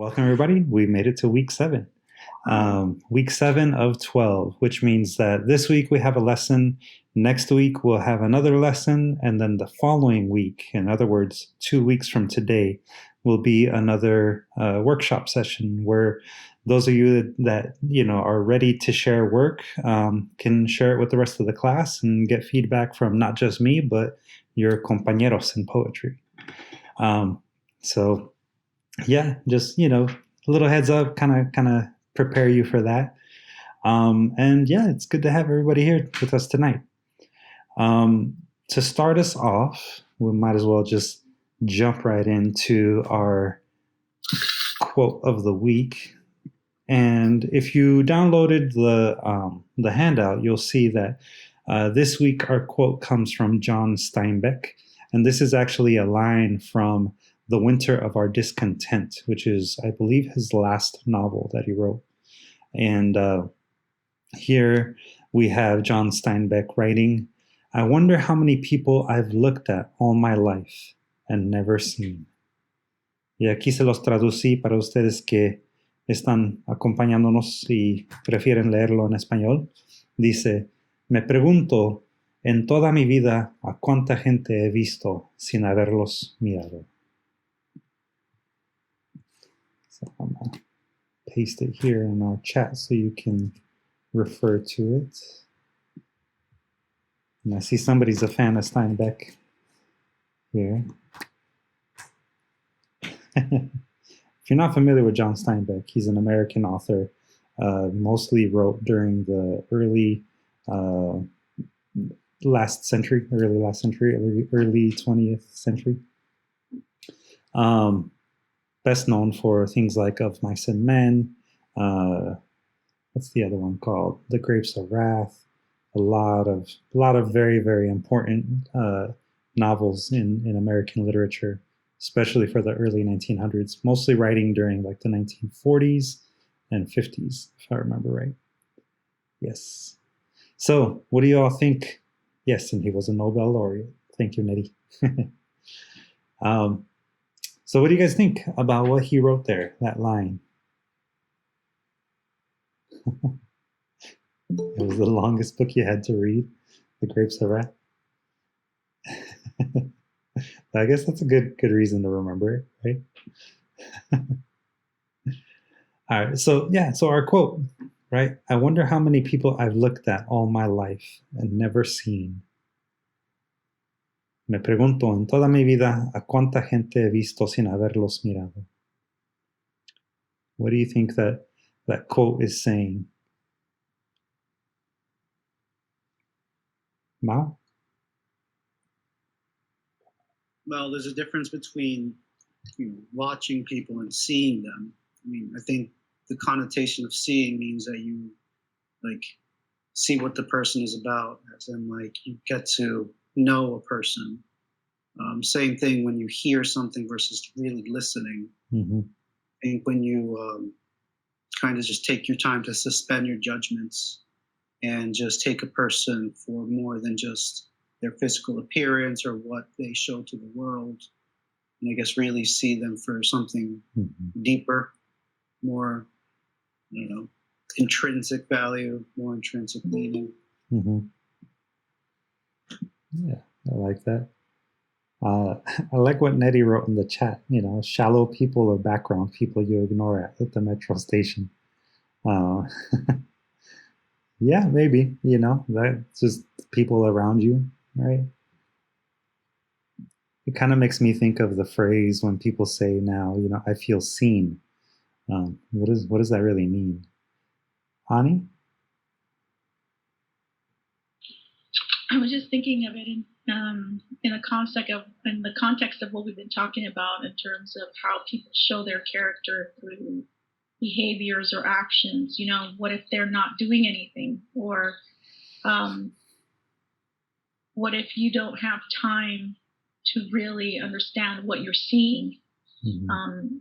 Welcome, everybody. We made it to week 7. Week 7 of 12, which means that this week we have a lesson. Next week we'll have another lesson. And then the following week, in other words, 2 weeks from today, will be another workshop session where those of you that are ready to share work can share it with the rest of the class and get feedback from not just me, but your compañeros in poetry. So yeah, just, a little heads up, kind of prepare you for that. And yeah, it's good to have everybody here with us tonight. To start us off, we might as well just jump right into our quote of the week. And if you downloaded the handout, you'll see that this week our quote comes from John Steinbeck. And this is actually a line from The Winter of Our Discontent, which is, I believe, his last novel that he wrote. And here we have John Steinbeck writing, "I wonder how many people I've looked at all my life and never seen." Y aquí se los traducí para ustedes que están acompañándonos y prefieren leerlo en español. Dice, me pregunto en toda mi vida a cuánta gente he visto sin haberlos mirado. So I'm going to paste it here in our chat so you can refer to it. And I see somebody's a fan of Steinbeck here. If you're not familiar with John Steinbeck, he's an American author, mostly wrote during the early last century, early 20th century. Best known for things like Of Mice and Men. What's the other one called? The Grapes of Wrath. A lot of very, very important novels in American literature, especially for the early 1900s, mostly writing during like the 1940s and 50s, if I remember right. Yes. So what do you all think? Yes, and he was a Nobel laureate. Thank you, Nettie. So what do you guys think about what he wrote there, that line? It was the longest book you had to read, The Grapes of Wrath. I guess that's a good reason to remember it, right? All right, so our quote, right? I wonder how many people I've looked at all my life and never seen. Me pregunto en toda mi vida a cuánta gente he visto sin haberlos mirado. What do you think that quote is saying? Mao? Well, there's a difference between watching people and seeing them. I mean, I think the connotation of seeing means that you see what the person is about, as in you get to know a person. Same thing when you hear something versus really listening. Mm-hmm. I think when you kind of just take your time to suspend your judgments and just take a person for more than just their physical appearance or what they show to the world, and I guess really see them for something deeper, more, intrinsic value, more intrinsic meaning. Mm-hmm. Yeah, I like that. I like what Nettie wrote in the chat, shallow people or background people you ignore at the metro station. Yeah, maybe, that's just people around you, right? It kind of makes me think of the phrase when people say now, I feel seen. What does that really mean? Ani? I was just thinking of it in the context of what we've been talking about in terms of how people show their character through behaviors or actions. What if they're not doing anything, or what if you don't have time to really understand what you're seeing? Mm-hmm.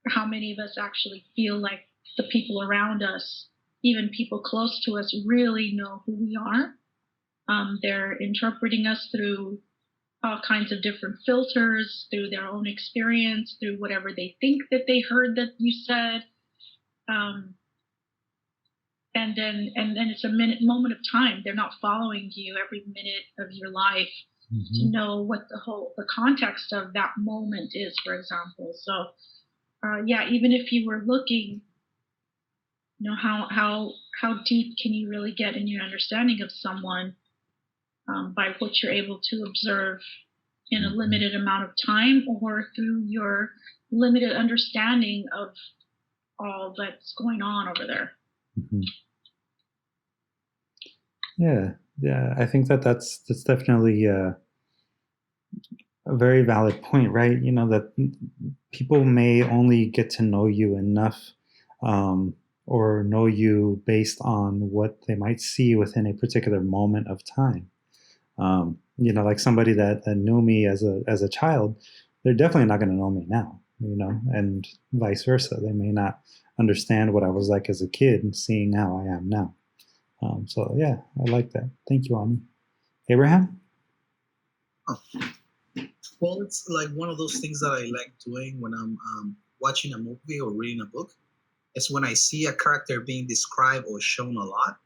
How many of us actually feel like the people around us, even people close to us, really know who we are? They're interpreting us through all kinds of different filters through their own experience, through whatever they think that they heard that you said. And then it's a moment of time. They're not following you every minute of your life to know what the context of that moment is, for example. So even if you were looking, how deep can you really get in your understanding of someone by what you're able to observe in a limited amount of time, or through your limited understanding of all that's going on over there. Yeah, I think that's definitely a very valid point, right? That people may only get to know you enough, or know you based on what they might see within a particular moment of time. Like somebody that knew me as a child, they're definitely not going to know me now, and vice versa. They may not understand what I was like as a kid, seeing how I am now. So yeah, I like that. Thank you, Ani. Abraham? Oh. Well, it's like one of those things that I like doing when I'm watching a movie or reading a book. It's when I see a character being described or shown a lot,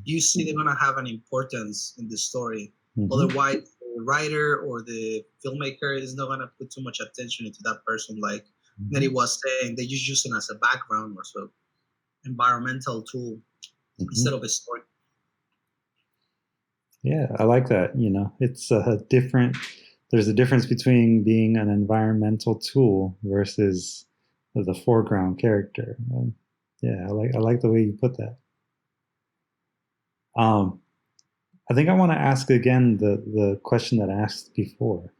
you see they're going to have an importance in the story. Otherwise, the writer or the filmmaker is not going to put too much attention into that person. Like Nettie was saying, they just use it as a background or so environmental tool instead of a story. Yeah, I like that. It's there's a difference between being an environmental tool versus the foreground character. Yeah, I like the way you put that. I think I want to ask again the question that I asked before.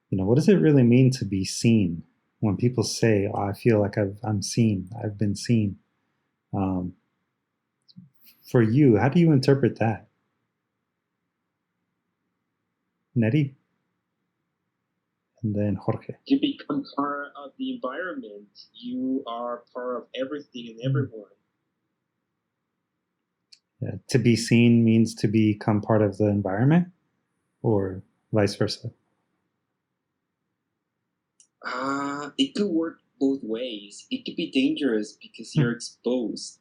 What does it really mean to be seen? When people say, oh, I feel like I'm seen, I've been seen. For you, how do you interpret that? Nettie? And then Jorge. You become part of the environment. You are part of everything and everyone. Yeah. To be seen means to become part of the environment, or vice versa? It could work both ways. It could be dangerous because you're exposed.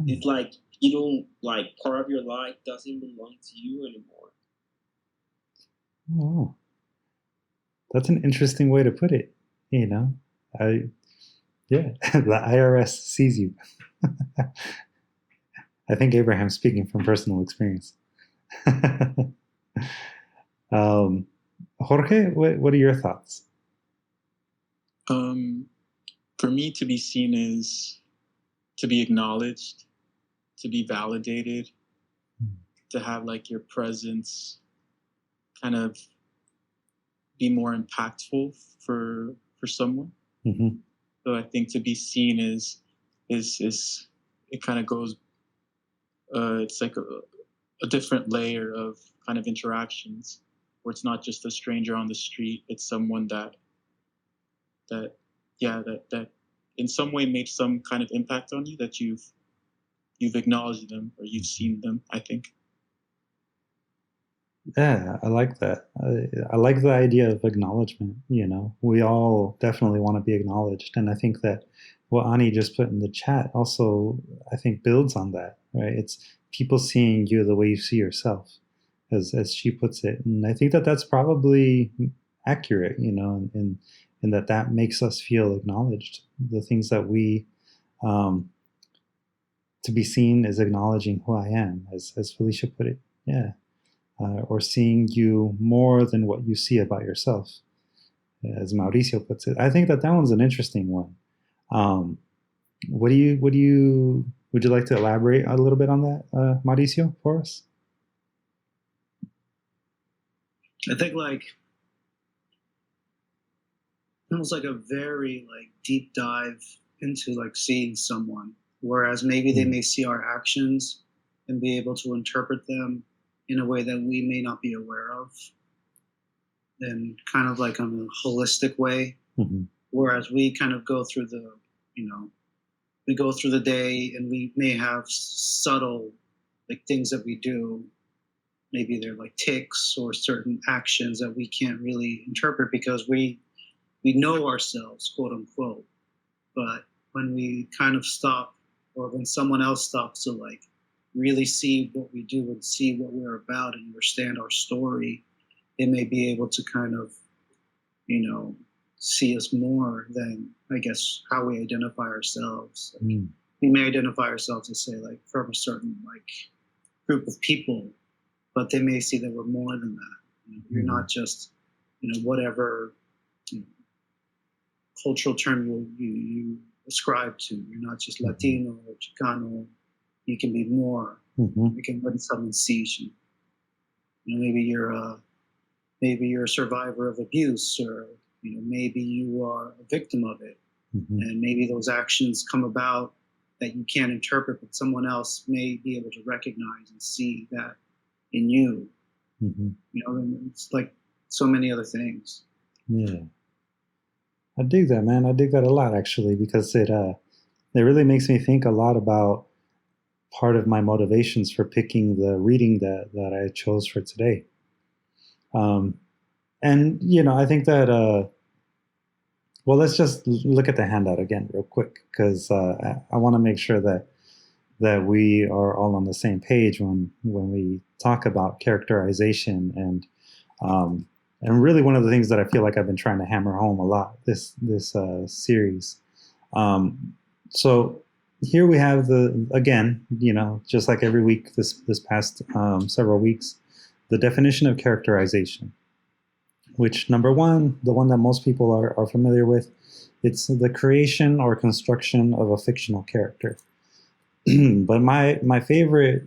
It's like you don't, like, part of your life doesn't belong to you anymore. Oh, that's an interesting way to put it. The IRS sees you. I think Abraham's speaking from personal experience. Jorge, what are your thoughts? For me, to be seen is to be acknowledged, to be validated, to have like your presence kind of be more impactful for someone. So I think to be seen is it kind of goes. It's like a different layer of kind of interactions, where it's not just a stranger on the street. It's someone that in some way made some kind of impact on you, that you've acknowledged them or you've seen them, I think. Yeah, I like that. I like the idea of acknowledgement. We all definitely want to be acknowledged. And I think that what Ani just put in the chat also, I think, builds on that, right? It's people seeing you the way you see yourself, as she puts it. And I think that that's probably accurate, in that makes us feel acknowledged. The things that we, to be seen is acknowledging who I am, as Felicia put it. Yeah. Or seeing you more than what you see about yourself, as Mauricio puts it. I think that one's an interesting one. Would you like to elaborate a little bit on that, Mauricio, for us? I think almost like a very deep dive into seeing someone, whereas maybe they may see our actions and be able to interpret them in a way that we may not be aware of, and kind of like on a holistic way. Whereas we kind of go through we go through the day and we may have subtle things that we do maybe they're like tics or certain actions that we can't really interpret because we know ourselves, quote unquote. But when we kind of stop, or when someone else stops to like really see what we do and see what we're about and understand our story, they may be able to kind of, see us more than, I guess, how we identify ourselves. Like, we may identify ourselves as, say, like from a certain like group of people, but they may see that we're more than that. You're not just, whatever cultural term you ascribe to. You're not just Latino or Chicano. You can be more. You can when someone sees you. Maybe you're a survivor of abuse, or maybe you are a victim of it, and maybe those actions come about that you can't interpret, but someone else may be able to recognize and see that in you. And it's like so many other things. Yeah. I dig that, man. I dig that a lot, actually, because it really makes me think a lot about part of my motivations for picking the reading that I chose for today. And I think that well, let's just look at the handout again real quick, because I want to make sure that we are all on the same page when we talk about characterization and really one of the things that I feel like I've been trying to hammer home a lot this series. So here we have again, just like every week this past several weeks, the definition of characterization, which number one, the one that most people are familiar with, it's the creation or construction of a fictional character. But my favorite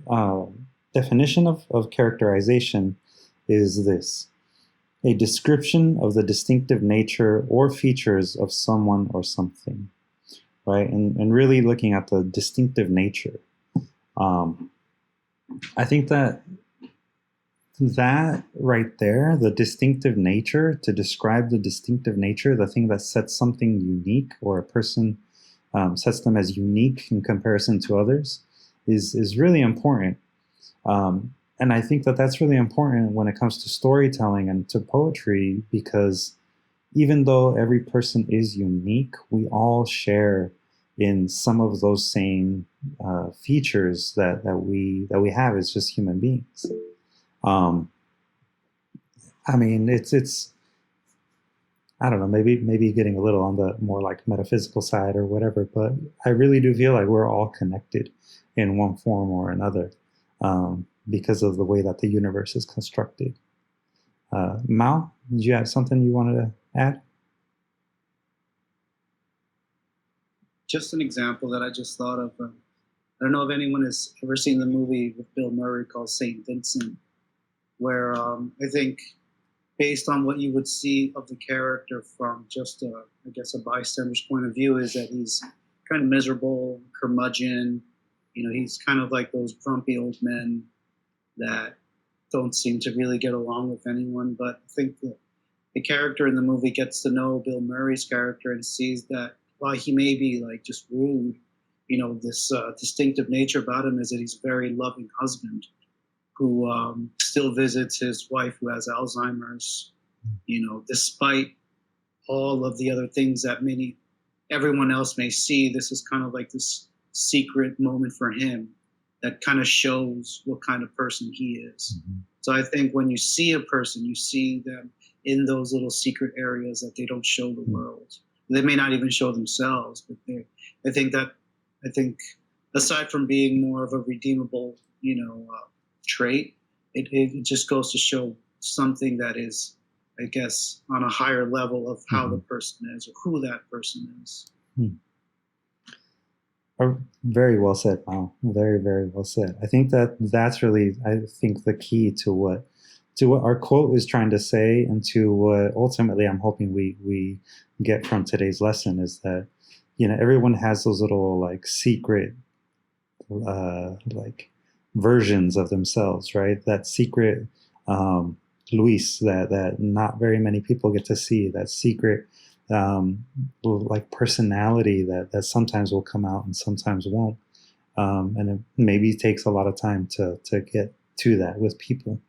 definition of characterization is this: a description of the distinctive nature or features of someone or something, right? And really looking at the distinctive nature. I think that right there, the distinctive nature, to describe the distinctive nature, the thing that sets something unique, or a person sets them as unique in comparison to others, is really important. And I think that that's really important when it comes to storytelling and to poetry, because even though every person is unique, we all share in some of those same features that we have as just human beings. I mean, it's I don't know, maybe getting a little on the more like metaphysical side or whatever, but I really do feel like we're all connected in one form or another, because of the way that the universe is constructed. Mao, did you have something you wanted to add? Just an example that I just thought of. I don't know if anyone has ever seen the movie with Bill Murray called St. Vincent, where I think based on what you would see of the character from just I guess a bystander's point of view, is that he's kind of miserable, curmudgeon. He's kind of like those grumpy old men that don't seem to really get along with anyone. But I think the character in the movie gets to know Bill Murray's character and sees that while he may be like just rude, this distinctive nature about him is that he's a very loving husband who still visits his wife who has Alzheimer's, despite all of the other things that everyone else may see. This is kind of like this secret moment for him that kind of shows what kind of person he is. So I think when you see a person, you see them in those little secret areas that they don't show the world. They may not even show themselves, but I think aside from being more of a redeemable, trait, it just goes to show something that is, I guess, on a higher level of how the person is or who that person is. Very well said, Mao. Very, very well said. I think that's really, I think, the key to what our quote is trying to say, and to what ultimately I'm hoping we get from today's lesson, is that everyone has those little like secret like versions of themselves, right? That secret Luis that not very many people get to see, that secret like personality that sometimes will come out and sometimes won't, and it maybe takes a lot of time to get to that with people.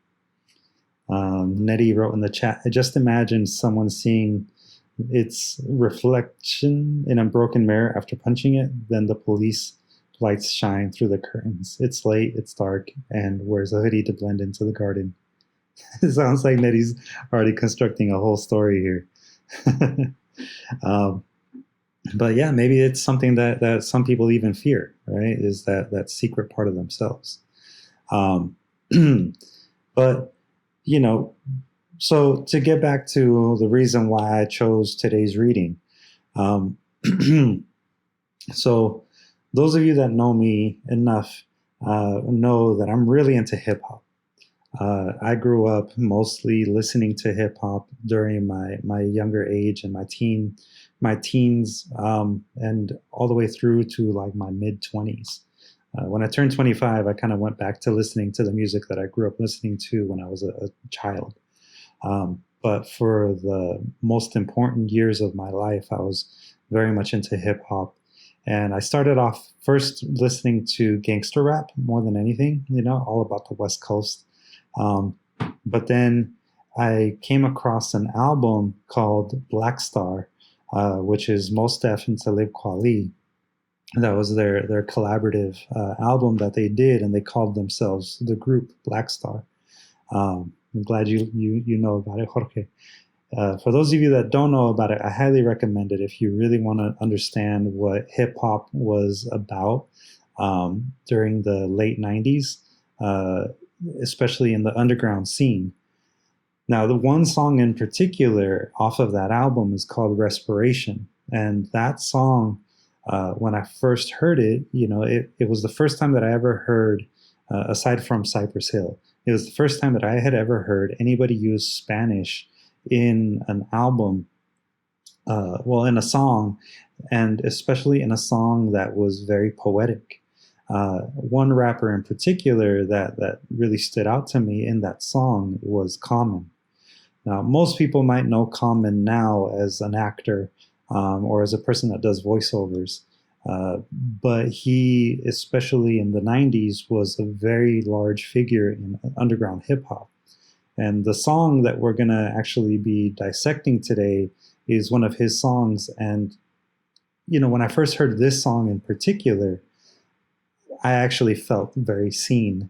Nettie wrote in the chat, I just imagine someone seeing its reflection in a broken mirror after punching it. Then the police lights shine through the curtains. It's late, it's dark, and wears a hoodie to blend into the garden. It sounds like Nettie's already constructing a whole story here. But yeah, maybe it's something that some people even fear, right? Is that secret part of themselves. But, you know, so to get back to the reason why I chose today's reading. So those of you that know me enough know that I'm really into hip hop. I grew up mostly listening to hip hop during my younger age and my teens, and all the way through to like my mid 20s. When I turned 25, I kind of went back to listening to the music that I grew up listening to when I was a child. But for the most important years of my life, I was very much into hip hop. And I started off first listening to gangster rap more than anything, all about the West Coast. But then I came across an album called Black Star, which is Mos Def and Talib Kweli. That was their collaborative album that they did, and they called themselves the group Black Star. I'm glad you know about it, Jorge. For those of you that don't know about it, I highly recommend it if you really want to understand what hip hop was about during the late 90s, especially in the underground scene. Now, the one song in particular off of that album is called Respiration. And that song, when I first heard it, it was the first time that I ever heard, aside from Cypress Hill, it was the first time that I had ever heard anybody use Spanish in an album, in a song, and especially in a song that was very poetic. One rapper in particular that really stood out to me in that song was Common. Now, most people might know Common now as an actor or as a person that does voiceovers, but he, especially in the 90s, was a very large figure in underground hip hop. And the song that we're going to actually be dissecting today is one of his songs. And, when I first heard this song in particular, I actually felt very seen.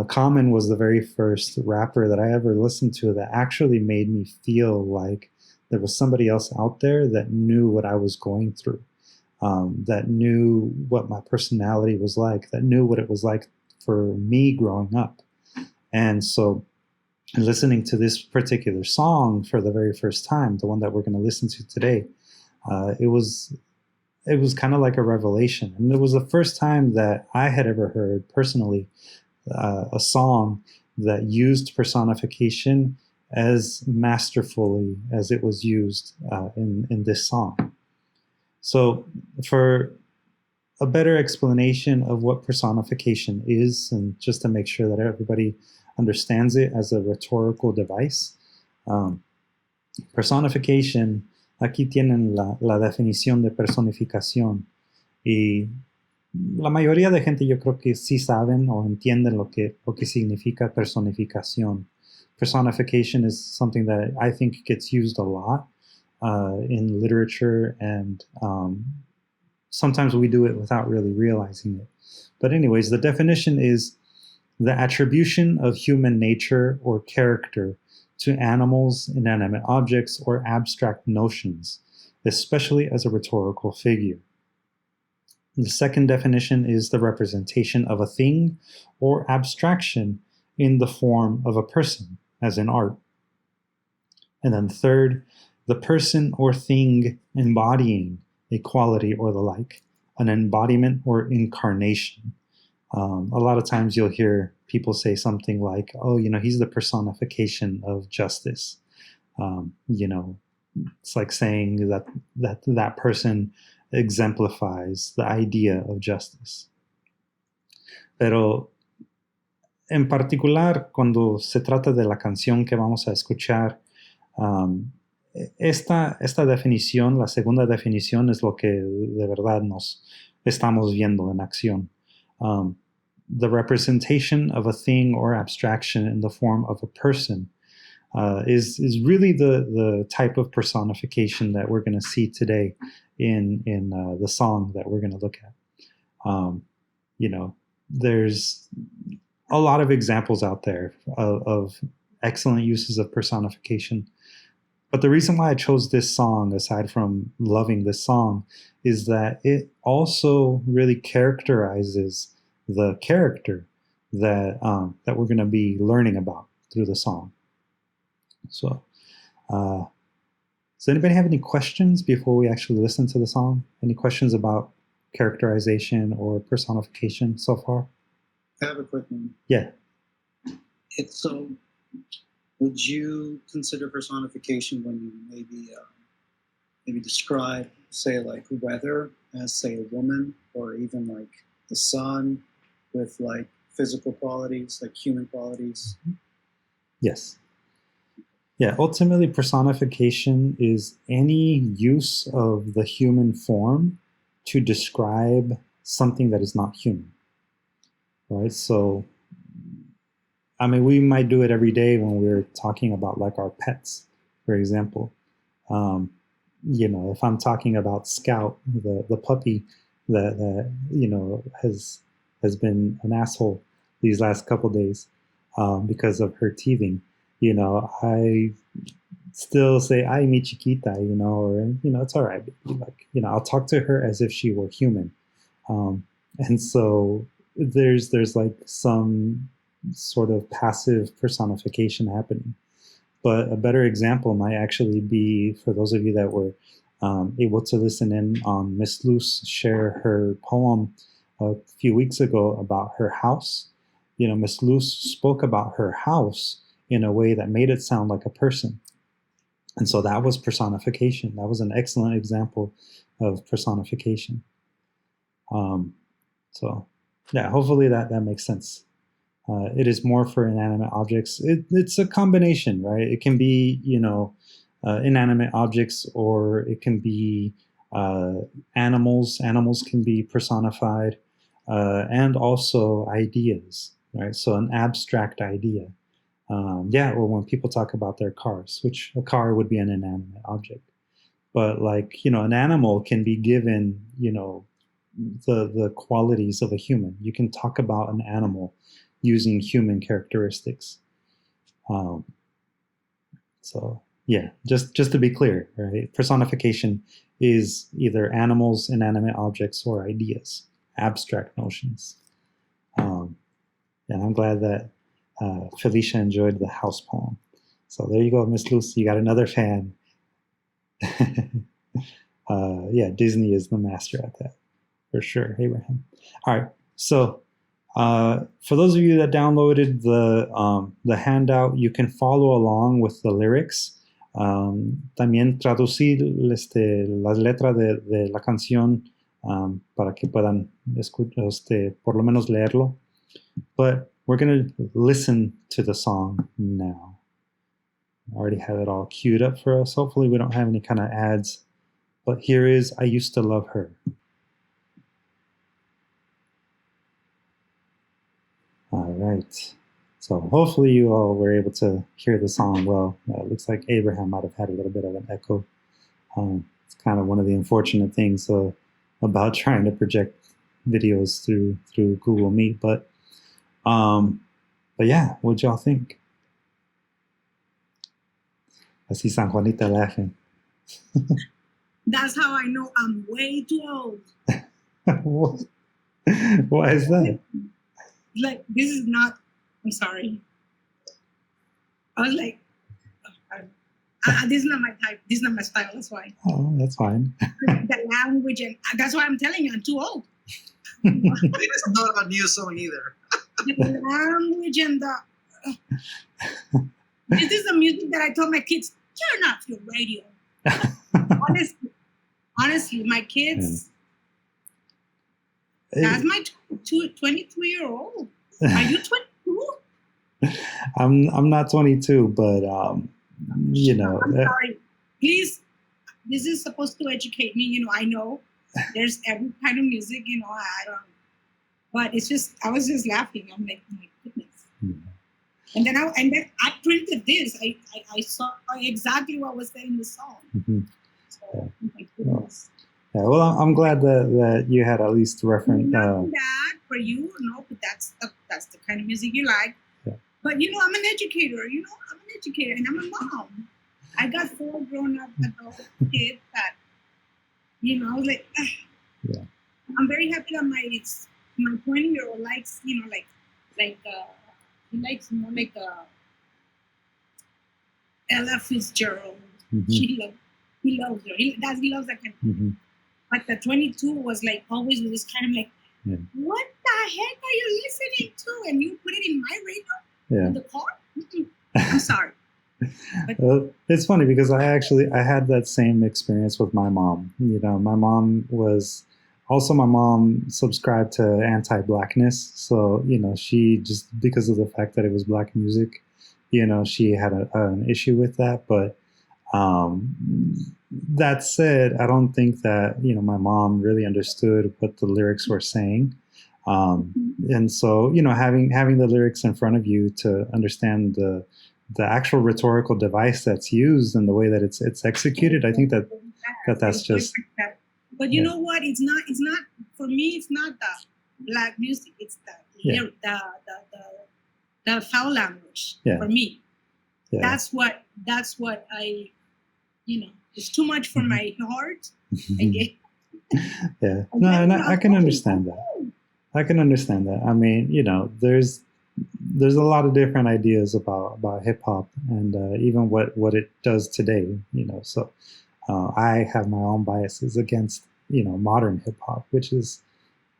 Common was the very first rapper that I ever listened to that actually made me feel like there was somebody else out there that knew what I was going through, that knew what my personality was like, that knew what it was like for me growing up. And so listening to this particular song for the very first time, the one that we're going to listen to today, it was kind of like a revelation. And it was the first time that I had ever heard personally a song that used personification as masterfully as it was used in this song. So for a better explanation of what personification is, and just to make sure that everybody understands it as a rhetorical device, personification, aquí tienen la definición de personificación, y la mayoría de gente yo creo que sí saben o entienden lo que significa personificación. Personification is something that I think gets used a lot in literature, and sometimes we do it without really realizing it. But anyways, the definition is the attribution of human nature or character to animals, inanimate objects, or abstract notions, especially as a rhetorical figure. The second definition is the representation of a thing or abstraction in the form of a person, as in art. And then third, the person or thing embodying a quality or the like, an embodiment or incarnation. A lot of times you'll hear people say something like, oh, he's the personification of justice. It's like saying that person exemplifies the idea of justice. Pero en particular, cuando se trata de la canción que vamos a escuchar, esta definición, la segunda definición, es lo que de verdad nos estamos viendo en acción. the representation of a thing or abstraction in the form of a person is really the type of personification that we're going to see today in the song that we're going to look at. There's a lot of examples out there of excellent uses of personification. But the reason why I chose this song, aside from loving this song, is that it also really characterizes the character that we're going to be learning about through the song. So, does anybody have any questions before we actually listen to the song? Any questions about characterization or personification so far? I have a quick one. Yeah. So, would you consider personification when you maybe describe, say, like weather as, say, a woman, or even like the sun with like physical qualities, like human qualities? Yes. Yeah, ultimately personification is any use of the human form to describe something that is not human, right? So, I mean, we might do it every day when we're talking about like our pets, for example. If I'm talking about Scout, the puppy that has been an asshole these last couple days because of her teething, I still say "Ay, mi chiquita," or it's all right. Like, I'll talk to her as if she were human, and so there's like some sort of passive personification happening. But a better example might actually be for those of you that were able to listen in on Miss Luce share her poem a few weeks ago about her house. Miss Luce spoke about her house in a way that made it sound like a person. And so that was personification. That was an excellent example of personification. So yeah, hopefully that makes sense. It is more for inanimate objects. It's a combination, right? It can be, inanimate objects, or it can be animals. Animals can be personified, and also ideas, right? So an abstract idea. Or when people talk about their cars, which a car would be an inanimate object. But like, an animal can be given, the qualities of a human. You can talk about an animal using human characteristics. So yeah, just to be clear, right? Personification is either animals, inanimate objects, or ideas, abstract notions. And I'm glad that Felicia enjoyed the house poem. So there you go, Miss Lucy, you got another fan. Disney is the master at that, for sure, Abraham. All right, so for those of you that downloaded the handout, you can follow along with the lyrics. También traducir las letras de la canción para que puedan por lo menos leerlo. But we're going to listen to the song now. I already have it all queued up for us. Hopefully we don't have any kind of ads. But here is I Used to Love Her. All right. So hopefully you all were able to hear the song well. It looks like Abraham might have had a little bit of an echo. It's kind of one of the unfortunate things about trying to project videos through Google Meet. But yeah, what'd y'all think? I see San Juanita laughing. That's how I know I'm way too old. Why is that? Like, this is not, I'm sorry. I was like, this is not my type. This is not my style. That's why. Oh, that's fine. The language, and that's why I'm telling you, I'm too old. It's not a new song either. The language and the... this is the music that I told my kids, turn off your radio. Honestly, my kids... That's my 22-year-old. Are you 22? I'm not 22, but I'm sorry. Please, this is supposed to educate me. I know there's every kind of music. I don't. But it's just, I was just laughing. I'm like, my goodness. Mhm. And then I printed this. I saw exactly what was there in the song. Mhm. So, oh my goodness. Yeah, well, I'm glad that you had at least reference. Not that for you, no, but that's the kind of music you like. Yeah. But I'm an educator. I'm an educator, and I'm a mom. I got 4 grown-up adult kids that, I was like, Yeah. I'm very happy that my 20-year-old likes, he likes more like Ella Fitzgerald. Mhm. He loves her. He loves that kind of. Mhm. But the 22 was like always with this kind of like, Yeah. what the heck are you listening to? And you put it in my radio in the car? I'm sorry. Well, it's funny because I had that same experience with my mom. My mom subscribed to anti-blackness. So, she just, because of the fact that it was black music, she had an issue with that. But that said, I don't think that, my mom really understood what the lyrics were saying. And so, having the lyrics in front of you to understand the actual rhetorical device that's used and the way that it's executed, I think that's just. But you know what? It's not for me. It's not the black music. It's the foul language for me. Yeah. That's what I. It's too much for my heart. Yeah. No, and I can understand that. I can understand that. I mean, there's a lot of different ideas about hip hop and even what it does today. So I have my own biases against modern hip hop, which is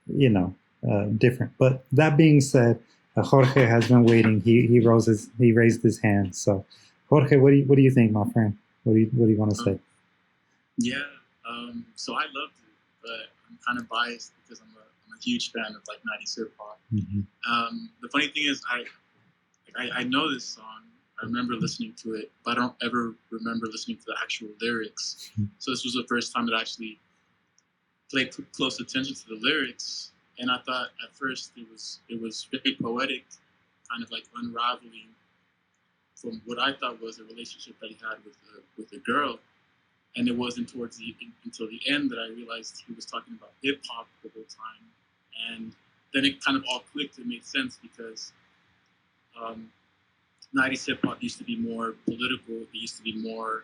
different. But that being said, Jorge has been waiting. He raised his hand. So Jorge, what do you think, my friend? What do you want to say? Yeah. So I loved it, but I'm kind of biased because I'm a huge fan of like 90s hip hop. Mm-hmm. The funny thing is, I know this song. I remember listening to it, but I don't ever remember listening to the actual lyrics. So this was the first time that I actually played close attention to the lyrics, and I thought at first it was very poetic, kind of like unraveling from what I thought was a relationship that he had with a girl. And it wasn't until the end that I realized he was talking about hip hop the whole time. And then it kind of all clicked. It made sense because 90s hip hop used to be more political. It used to be more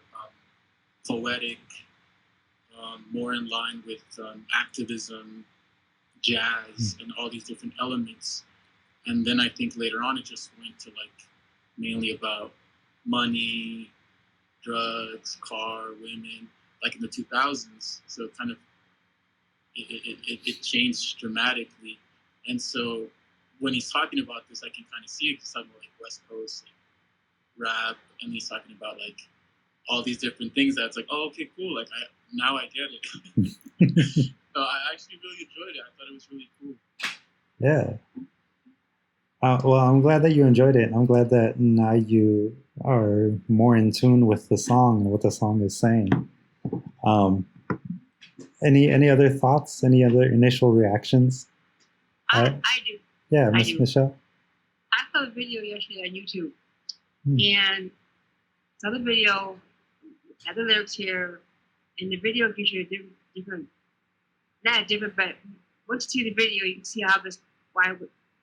poetic, more in line with activism, jazz, and all these different elements. And then I think later on it just went to like mainly about money, drugs, car, women, like in the 2000s. So kind of it changed dramatically. And so when he's talking about this, I can kind of see it. He's talking about like West Coast like, rap, and he's talking about like all these different things. That's like, oh, okay, cool. Like now I get it. So I actually really enjoyed it. I thought it was really cool. Yeah. Well, I'm glad that you enjoyed it. I'm glad that now you are more in tune with the song and what the song is saying. Any other thoughts? Any other initial reactions? I do. Yeah, Michelle? I saw the video yesterday on YouTube. And saw the video, had the lyrics here, and the video gives you a different, not different, but once you see the video, you can see how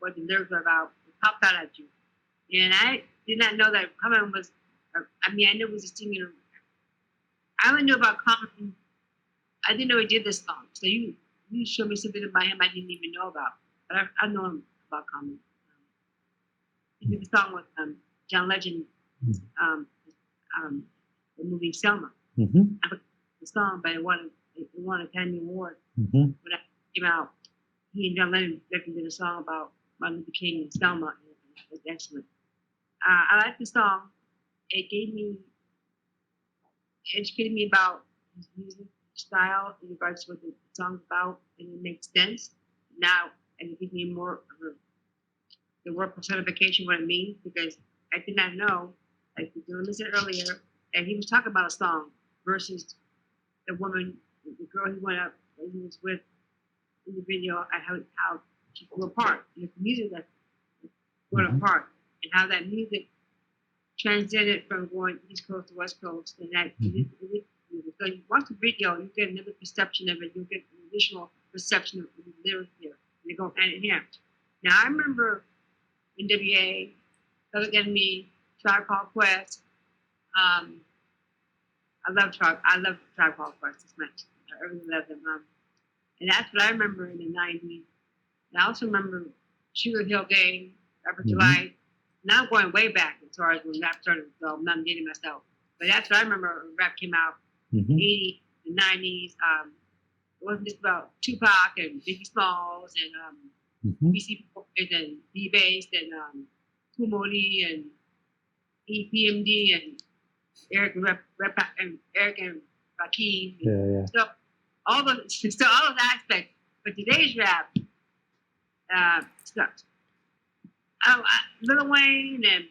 what the lyrics are about. It popped out at you. And I did not know that Common was, I knew it was a singer. I only knew about Common. I didn't know he did this song. So you showed me something about him I didn't even know about. But I know him about Common. He did the song with John Legend, the movie Selma. Mm-hmm. I forgot the song, but it won an Academy Award. Mm-hmm. When it came out, he and John Legend did a song about Martin Luther King and Selma. It was excellent. I like the song. It educated me about his music style in regards to what the song's about, and it makes sense now. And it gives me more of the word personification, what it means, because I did not know, like we said earlier, that he was talking about a song versus the woman, the girl he went up, that he was with in the video, how grew apart. The music that grew apart, and how that music transcended from going East Coast to West Coast, and that so you watch the video, you get another perception of it. You get an additional perception of the lyrics here. They go hand in hand. Now I remember NWA, Public Enemy, Tribe Called Quest. I love Tribe Called Quest. It's much. I really love them. And that's what I remember in the '90s. And I also remember Sugar Hill Gang, Rapper July. Now I'm going way back as far as when rap started, so I'm not dating myself. But that's what I remember when rap came out in the '80s, the '90s. It wasn't just about Tupac and Biggie Smalls and BC Boys and D-Bass and Kumodi and EPMD and Eric and Rakim. Yeah. So all those aspects. But today's rap sucks. Lil Wayne and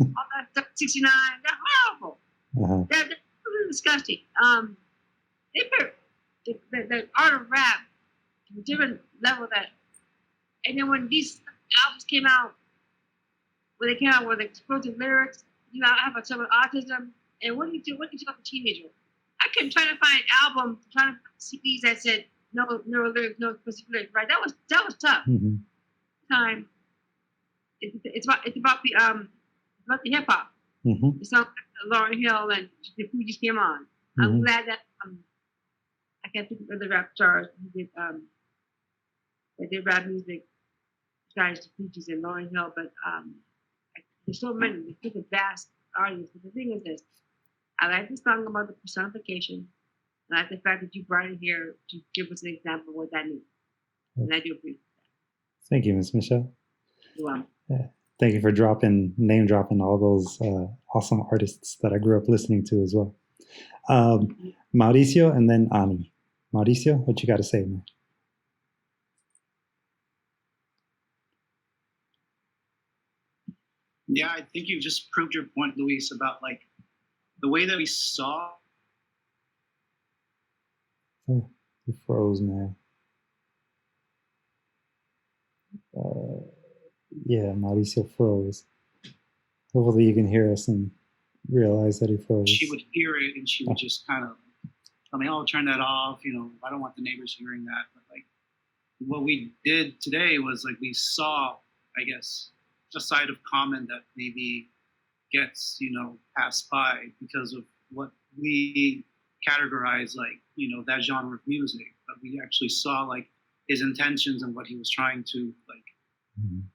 all that stuff, 69, they're horrible. They're really disgusting. They put the art of rap to a different level that, and then when these albums came out, when they came out with explosive lyrics, you know, I have some autism, and what do you do? What do you tell a teenager? I couldn't try to find albums, trying to find CDs that said no lyrics, no explicit lyrics. Right? That was tough. Time. It's about the hip hop. The song Lauryn Hill and the Fugees came on. I'm glad that I can't think of the rap stars who did that did rap music besides the Fugees and Lauryn Hill, but there's so many. It's such a vast audience. But the thing is this: I like the song about the personification. I like the fact that you brought it here to give us an example of what that means, and I do appreciate that. Thank you, Ms. Michelle. You're welcome. Thank you for name dropping all those awesome artists that I grew up listening to as well. Mauricio and then Ani. Mauricio, what you got to say, man? Yeah, I think you just proved your point, Luis, about like the way that we saw. Oh, you froze, man. Yeah, Mauricio froze. Hopefully you can hear us and realize that he froze. She would hear it and she would just kind of tell me, oh, turn that off. You know, I don't want the neighbors hearing that. But like what we did today was like we saw, I guess, a side of Common that maybe gets, you know, passed by because of what we categorize like, you know, that genre of music. But we actually saw like his intentions and what he was trying to like,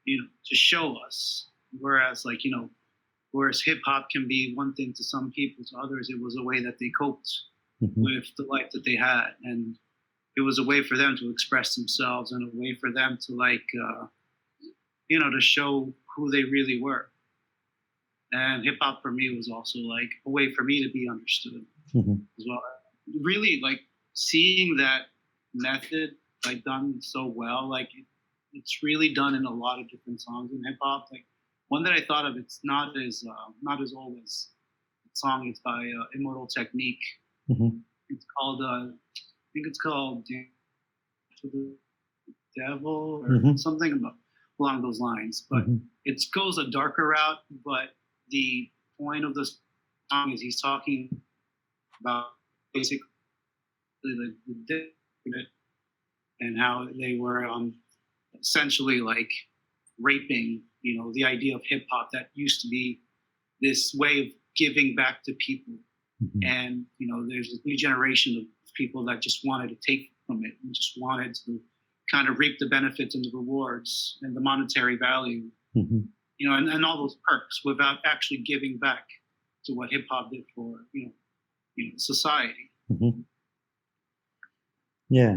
you know, to show us. Whereas like, you know, whereas hip hop can be one thing to some people, to others, it was a way that they coped with the life that they had. And it was a way for them to express themselves and a way for them to like, you know, to show who they really were. And hip hop for me was also like a way for me to be understood as well. Really like seeing that method like done so well, like it's really done in a lot of different songs in hip hop. Like one that I thought of, it's not as old as the song. It's by Immortal Technique. It's called I think it's called Dance to the Devil or something along those lines. But it goes a darker route. But the point of the song is he's talking about basically the and how they were essentially like raping, you know, the idea of hip hop that used to be this way of giving back to people. And, you know, there's a new generation of people that just wanted to take from it and just wanted to kind of reap the benefits and the rewards and the monetary value, you know, and all those perks without actually giving back to what hip hop did for, you know, society. Yeah.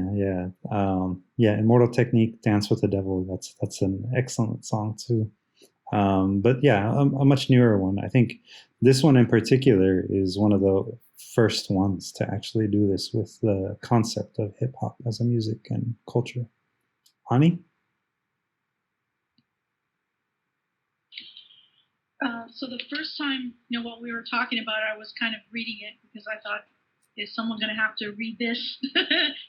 Immortal Technique, Dance with the Devil. That's an excellent song too. But yeah, a much newer one. I think this one in particular is one of the first ones to actually do this with the concept of hip hop as a music and culture. Ani? So the first time, you know, what we were talking about, I was kind of reading it because I thought, is someone going to have to read this?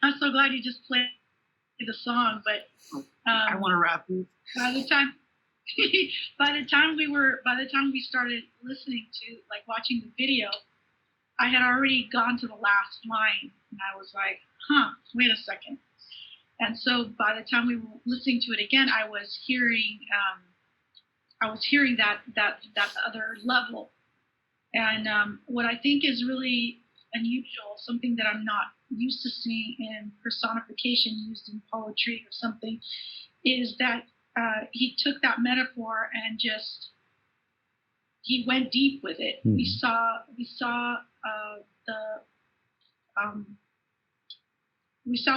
I'm so glad you just played the song, but I want to rap. by the time we started listening to, like, watching the video, I had already gone to the last line, and I was like, wait a second. And so by the time we were listening to it again, I was hearing that other level. And what I think is really unusual, something that I'm not used to seeing in personification used in poetry or something, is that he took that metaphor and he went deep with it. We saw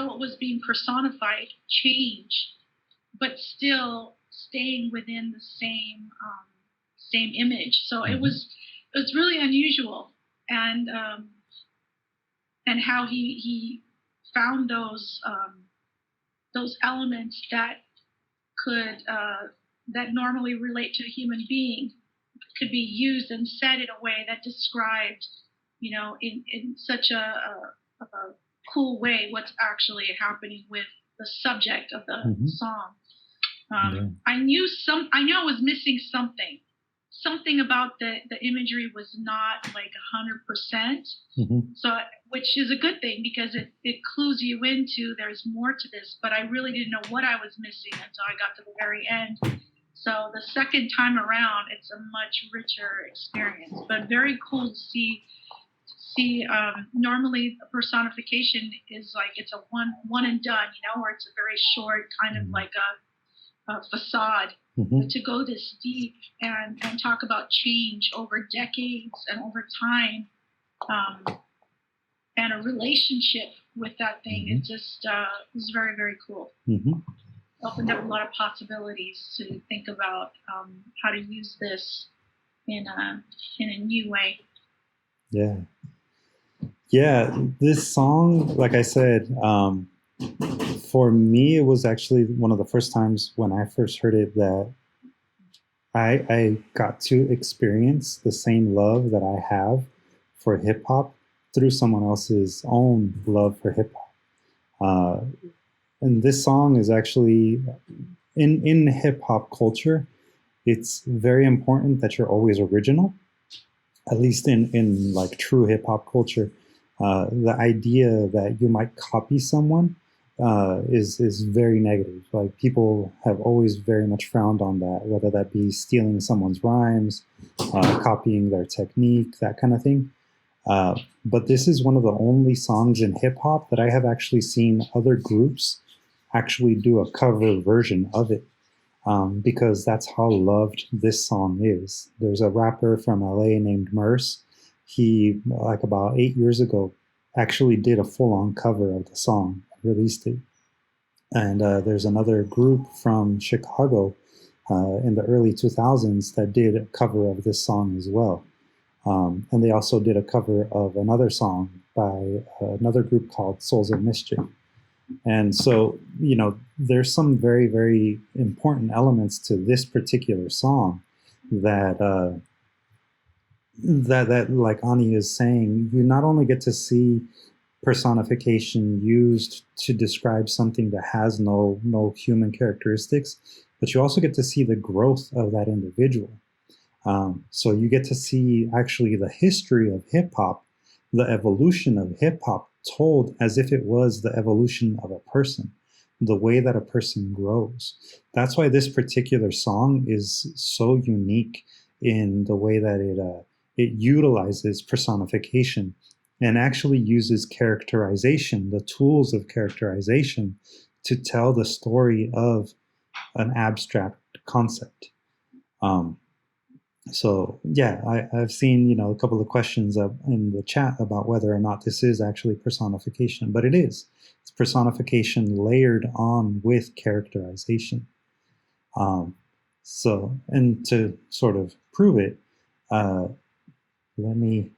what was being personified change, but still staying within the same image. So it was really unusual, and how he found those elements that could that normally relate to a human being could be used and said in a way that described, in such a cool way what's actually happening with the subject of the song. I knew I was missing something. Something about the imagery was not like 100%. So, which is a good thing, because it clues you into there's more to this, but I really didn't know what I was missing until I got to the very end. So the second time around, it's a much richer experience, but very cool to see. Normally a personification is like, it's a one and done, or it's a very short kind of like a facade. But to go this deep and talk about change over decades and over time, and a relationship with that thing, it just was very, very cool. Opened up a lot of possibilities to think about how to use this in a new way. Yeah, this song, like I said, for me, it was actually one of the first times when I first heard it that I got to experience the same love that I have for hip hop through someone else's own love for hip hop. And this song is actually, in hip hop culture, it's very important that you're always original, at least in like true hip hop culture. The idea that you might copy someone is very negative. Like, people have always very much frowned on that, whether that be stealing someone's rhymes, copying their technique, that kind of thing. But this is one of the only songs in hip hop that I have actually seen other groups actually do a cover version of it, because that's how loved this song is. There's a rapper from LA named Merce. He, like about 8 years ago, actually did a full-on cover of the song, released it. And there's another group from Chicago in the early 2000s that did a cover of this song as well. And they also did a cover of another song by another group called Souls of Mischief. And so, there's some very, very important elements to this particular song that like Ani is saying, you not only get to see personification used to describe something that has no human characteristics, but you also get to see the growth of that individual. So you get to see actually the history of hip hop, the evolution of hip hop, told as if it was the evolution of a person, the way that a person grows. That's why this particular song is so unique in the way that it utilizes personification and actually uses characterization, the tools of characterization, to tell the story of an abstract concept. So yeah, I've seen a couple of questions in the chat about whether or not this is actually personification, but it is. It's personification layered on with characterization. So, and to sort of prove it, let me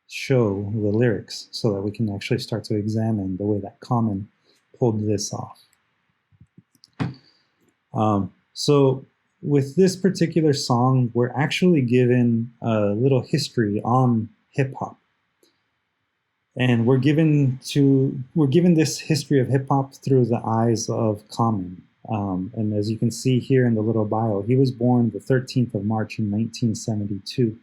show the lyrics so that we can actually start to examine the way that Common pulled this off. So with this particular song, we're actually given a little history on hip hop. And we're given this history of hip hop through the eyes of Common. And as you can see here in the little bio, he was born the 13th of March in 1972.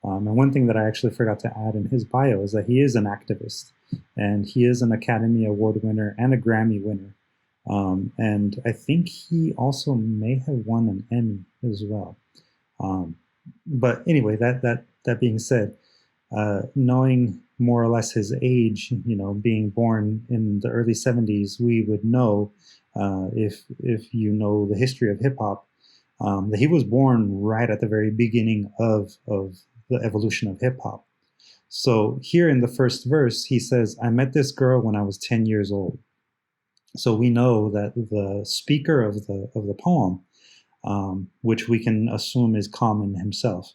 And one thing that I actually forgot to add in his bio is that he is an activist, and he is an Academy Award winner and a Grammy winner. And I think he also may have won an Emmy as well. But anyway, that being said, knowing more or less his age, being born in the early 70s, we would know, if you know the history of hip hop, that he was born right at the very beginning of the evolution of hip hop. So here in the first verse, he says, "I met this girl when I was 10 years old." So we know that the speaker of the poem, which we can assume is Common himself,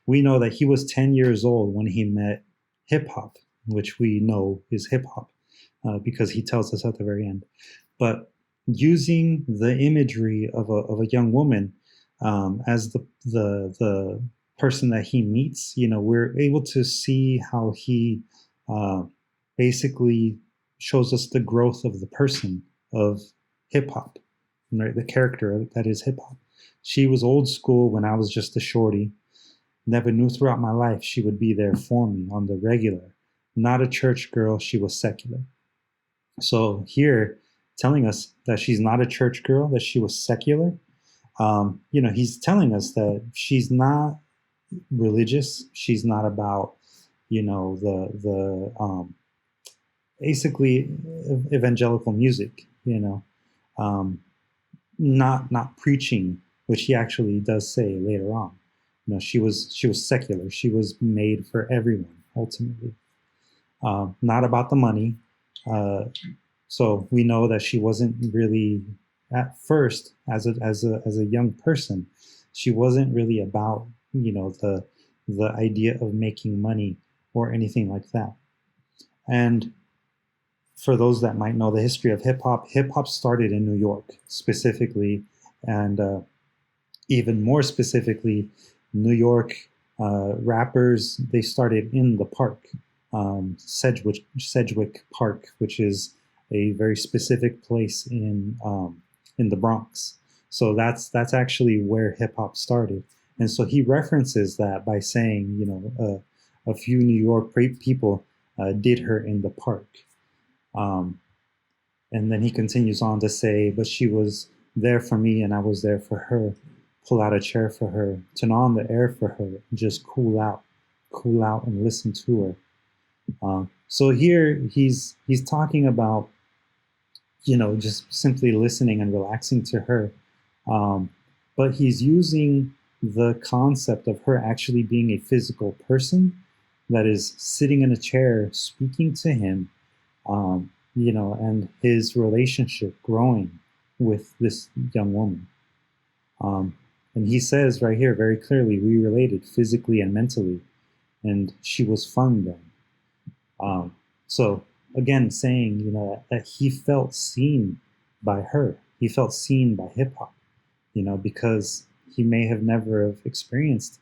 we know that he was 10 years old when he met hip hop, which we know is hip hop, because he tells us at the very end. But using the imagery of a young woman as the person that he meets, we're able to see how he basically shows us the growth of the person of hip hop, right? The character that is hip hop. She was old school when I was just a shorty. Never knew throughout my life she would be there for me on the regular. Not a church girl, she was secular. So here, telling us that she's not a church girl, that she was secular, he's telling us that she's not religious. She's not about, basically evangelical music, not preaching, which he actually does say later on. She was secular. She was made for everyone ultimately, not about the money. So we know that she wasn't really at first as a young person. She wasn't really about the idea of making money or anything like that. And for those that might know the history of hip hop started in New York specifically, and even more specifically, New York rappers, they started in the park, Sedgwick Park, which is a very specific place in the Bronx. So that's actually where hip hop started. And so he references that by saying, a few New York people did her in the park. And then he continues on to say, but she was there for me and I was there for her. Pull out a chair for her, turn on the air for her, and just cool out and listen to her. So here he's talking about, just simply listening and relaxing to her. But he's using the concept of her actually being a physical person that is sitting in a chair speaking to him, and his relationship growing with this young woman. And he says right here very clearly, we related physically and mentally, and she was fun then. So again, saying, that he felt seen by her. He felt seen by hip hop, because he may have never have experienced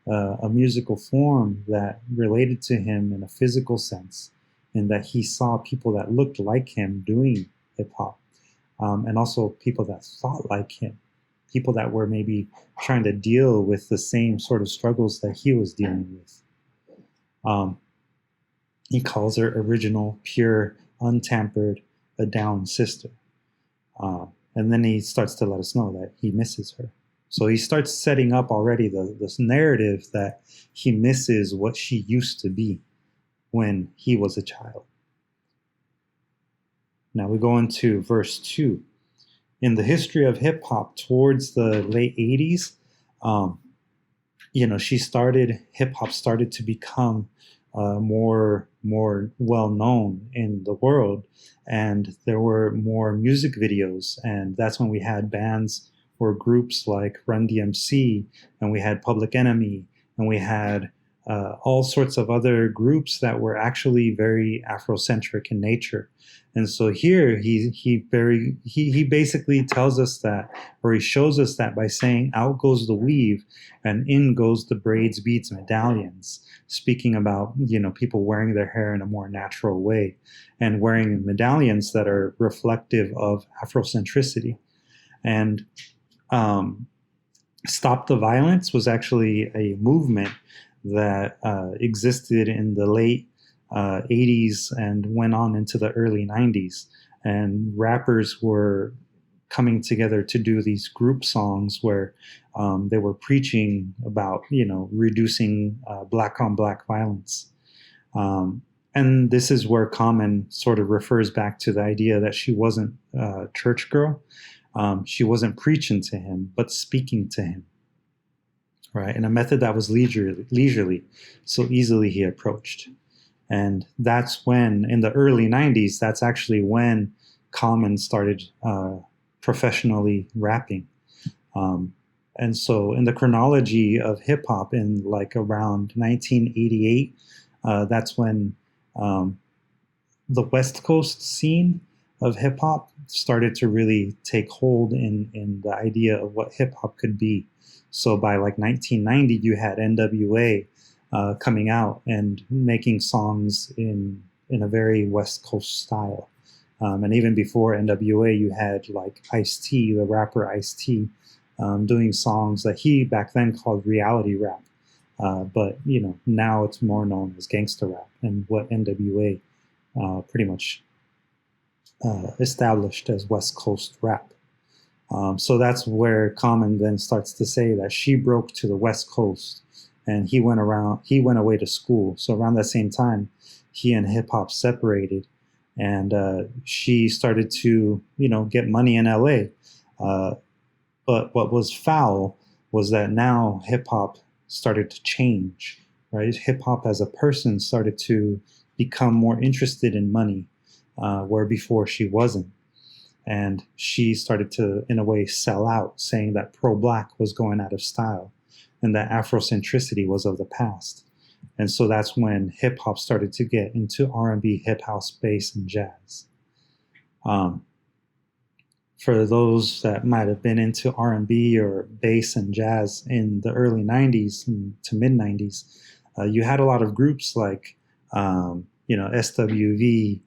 a musical form that related to him in a physical sense, and that he saw people that looked like him doing hip hop, and also people that thought like him, people that were maybe trying to deal with the same sort of struggles that he was dealing with. He calls her original, pure, untampered, a down sister. And then he starts to let us know that he misses her. So he starts setting up already this narrative that he misses what she used to be when he was a child. Now we go into verse 2. In the history of hip hop towards the late 80s, hip hop started to become more well known in the world, and there were more music videos, and that's when we had bands or groups like Run DMC, and we had Public Enemy, and we had all sorts of other groups that were actually very Afrocentric in nature. And so here he basically tells us that, or he shows us that by saying, out goes the weave and in goes the braids, beads, medallions, speaking about, people wearing their hair in a more natural way and wearing medallions that are reflective of Afrocentricity. And Stop the Violence was actually a movement that existed in the late 80s and went on into the early 90s. And rappers were coming together to do these group songs where they were preaching about, reducing black on black violence. And this is where Common sort of refers back to the idea that she wasn't a church girl. She wasn't preaching to him, but speaking to him, right? In a method that was leisurely, so easily he approached. And that's when, in the early 90s, that's actually when Common started professionally rapping. And so in the chronology of hip hop in like around 1988, that's when the West Coast scene of hip hop started to really take hold in the idea of what hip hop could be. So by like 1990, you had NWA coming out and making songs in a very West Coast style. And even before NWA, you had like Ice-T, the rapper Ice-T, doing songs that he back then called reality rap. But, now it's more known as gangster rap, and what NWA pretty much established as West Coast rap. So that's where Common then starts to say that she broke to the West Coast and he went away to school. So around that same time, he and hip hop separated, and she started to, get money in LA. But what was foul was that now hip hop started to change, right? Hip hop as a person started to become more interested in money, where before she wasn't. And she started to, in a way, sell out, saying that pro-black was going out of style and that Afrocentricity was of the past. And so that's when hip hop started to get into R&B, hip house, bass, and jazz. For those that might have been into R&B or bass and jazz in the early 90s to mid 90s, you had a lot of groups like, SWV,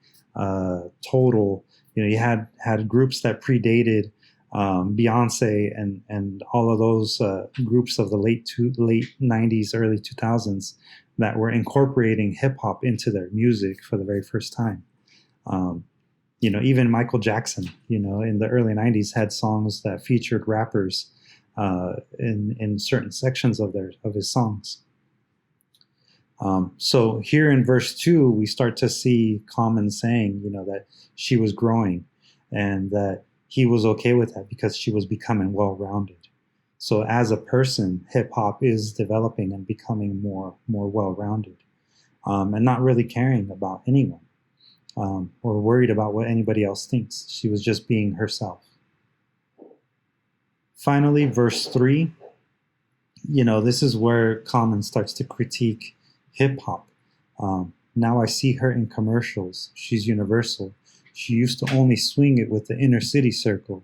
Total. You had groups that predated Beyonce and all of those groups of the late 90s, early 2000s that were incorporating hip hop into their music for the very first time. Even Michael Jackson, in the early 90s had songs that featured rappers in certain sections of his songs. So here in verse 2, we start to see Common saying, that she was growing and that he was okay with that because she was becoming well-rounded. So as a person, hip hop is developing and becoming more well-rounded, and not really caring about anyone or worried about what anybody else thinks. She was just being herself. Finally, verse 3, this is where Common starts to critique hip hop. Now I see her in commercials. She's universal. She used to only swing it with the inner city circle.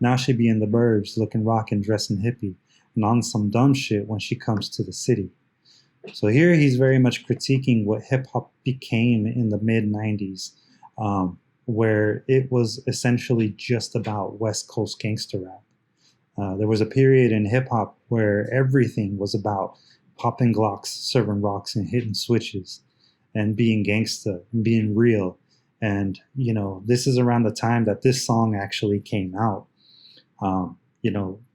Now she be in the burbs looking rockin', dressing hippie, and on some dumb shit when she comes to the city. So here he's very much critiquing what hip hop became in the mid 90s, where it was essentially just about West Coast gangster rap. There was a period in hip hop where everything was about popping Glocks, serving rocks, and hitting switches, and being gangsta, and being real. And, this is around the time that this song actually came out.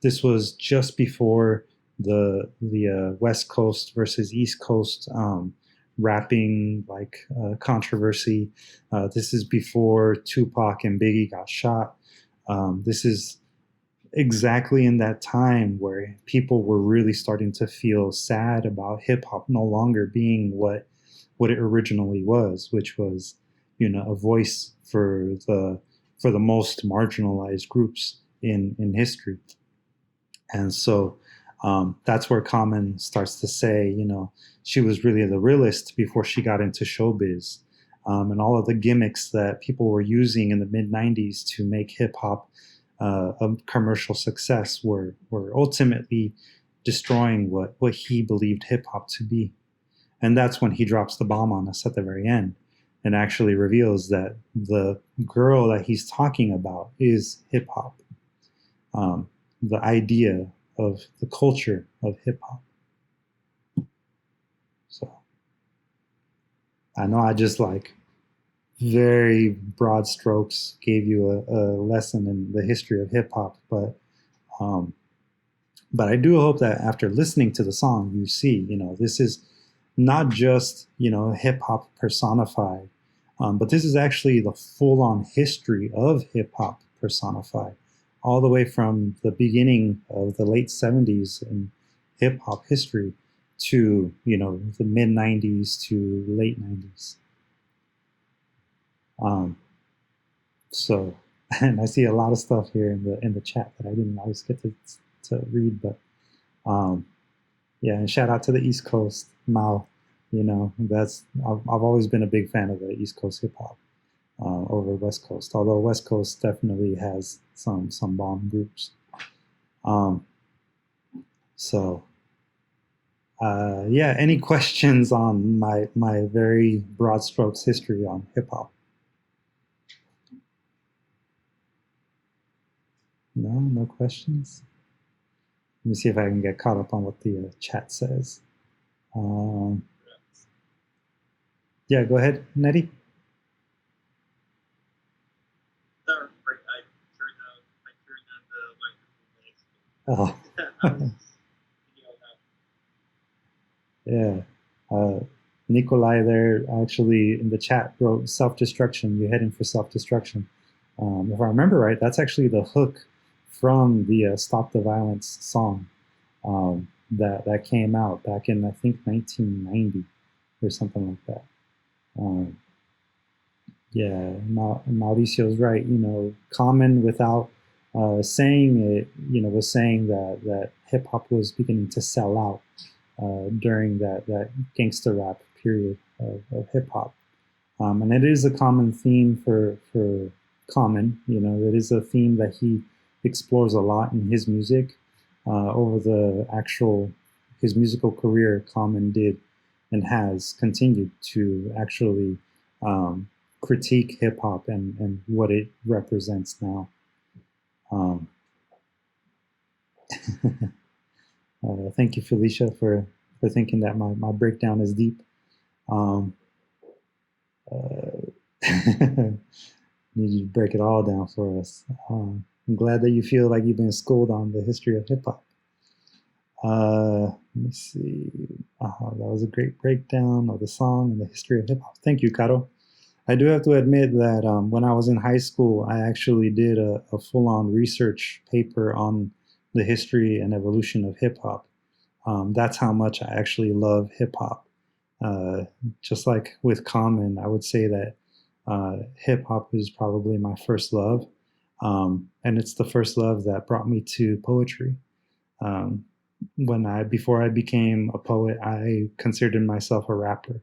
This was just before the West Coast versus East Coast rapping controversy. This is before Tupac and Biggie got shot. This is exactly in that time where people were really starting to feel sad about hip hop no longer being what it originally was, which was, a voice for the most marginalized groups in history. And so That's where Common starts to say, she was really the realist before she got into showbiz. And all of the gimmicks that people were using in the mid 90s to make hip hop a commercial success were ultimately destroying what he believed hip hop to be. And that's when he drops the bomb on us at the very end and actually reveals that the girl that he's talking about is hip hop. The idea of the culture of hip hop. So I know I just very broad strokes gave you a lesson in the history of hip hop, but I do hope that after listening to the song, you see, this is not just, hip hop personified, but this is actually the full on history of hip hop personified, all the way from the beginning of the late 70s in hip hop history to, the mid 90s to late 90s. So, and I see a lot of stuff here in the chat that I didn't always get to read, but yeah, and shout out to the East Coast, Mao. I've always been a big fan of the East Coast hip hop over West Coast, although West Coast definitely has some bomb groups. So yeah, any questions on my very broad strokes history on hip hop? No questions? Let me see if I can get caught up on what the chat says. Yeah, go ahead, Nettie. Oh. Yeah. Nikolai there actually in the chat wrote self-destruction. You're heading for self-destruction. If I remember right, that's actually the hook from the Stop the Violence song that came out back in, I think, 1990 or something like that. Yeah, Mauricio's right. Common without saying it, was saying that hip hop was beginning to sell out during that gangster rap period of hip hop, and it is a common theme for Common. It is a theme that he explores a lot in his music. Over his musical career, Common did and has continued to actually critique hip hop and what it represents now. Thank you, Felicia, for thinking that my breakdown is deep. Need you to break it all down for us. I'm glad that you feel like you've been schooled on the history of hip hop. Let me see. That was a great breakdown of the song and the history of hip hop. Thank you, Caro. I do have to admit that when I was in high school, I actually did a full-on research paper on the history and evolution of hip hop. That's how much I actually love hip hop. Just like with Common, I would say that hip hop is probably my first love. And it's the first love that brought me to poetry. Before I became a poet, I considered myself a rapper.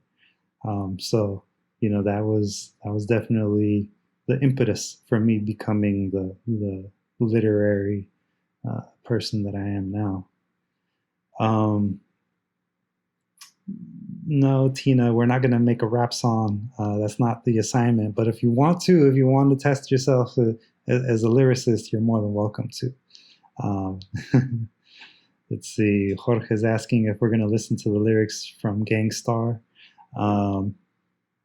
So, that was definitely the impetus for me becoming the literary person that I am now. No, Tina, we're not going to make a rap song. That's not the assignment. But if you want to test yourself as a lyricist, you're more than welcome to. Let's see. Jorge's asking if we're going to listen to the lyrics from Gangstar.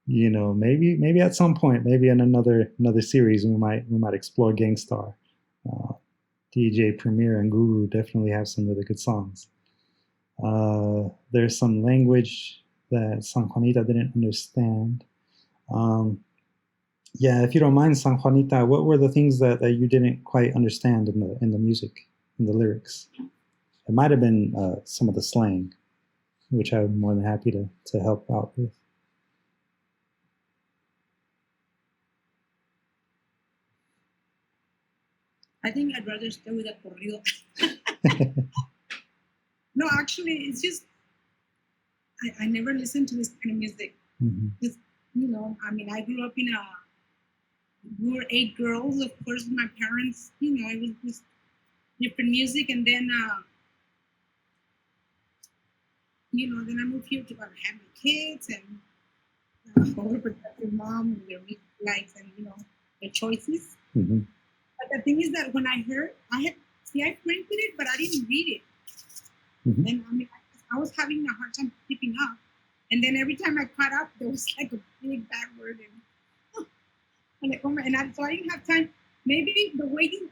Maybe at some point, maybe in another series, we might explore Gangstar. DJ Premier and Guru definitely have some really good songs. There's some language that San Juanita didn't understand. Yeah, if you don't mind, San Juanita, what were the things that you didn't quite understand in the music, in the lyrics? It might have been some of the slang, which I'm more than happy to help out with. I think I'd rather stay with a corrido. No, actually, it's just I never listened to this kind of music. Just, I mean, I grew up we were 8 girls. Of course, my parents, it was just different music. And then, then I moved here to have my kids and overprotective mom and their music likes and, their choices. But the thing is that when I heard, I printed it, but I didn't read it. And I mean, I was having a hard time keeping up. And then every time I caught up, there was like a big bad word. And like, oh my, so I didn't have time. Maybe the way you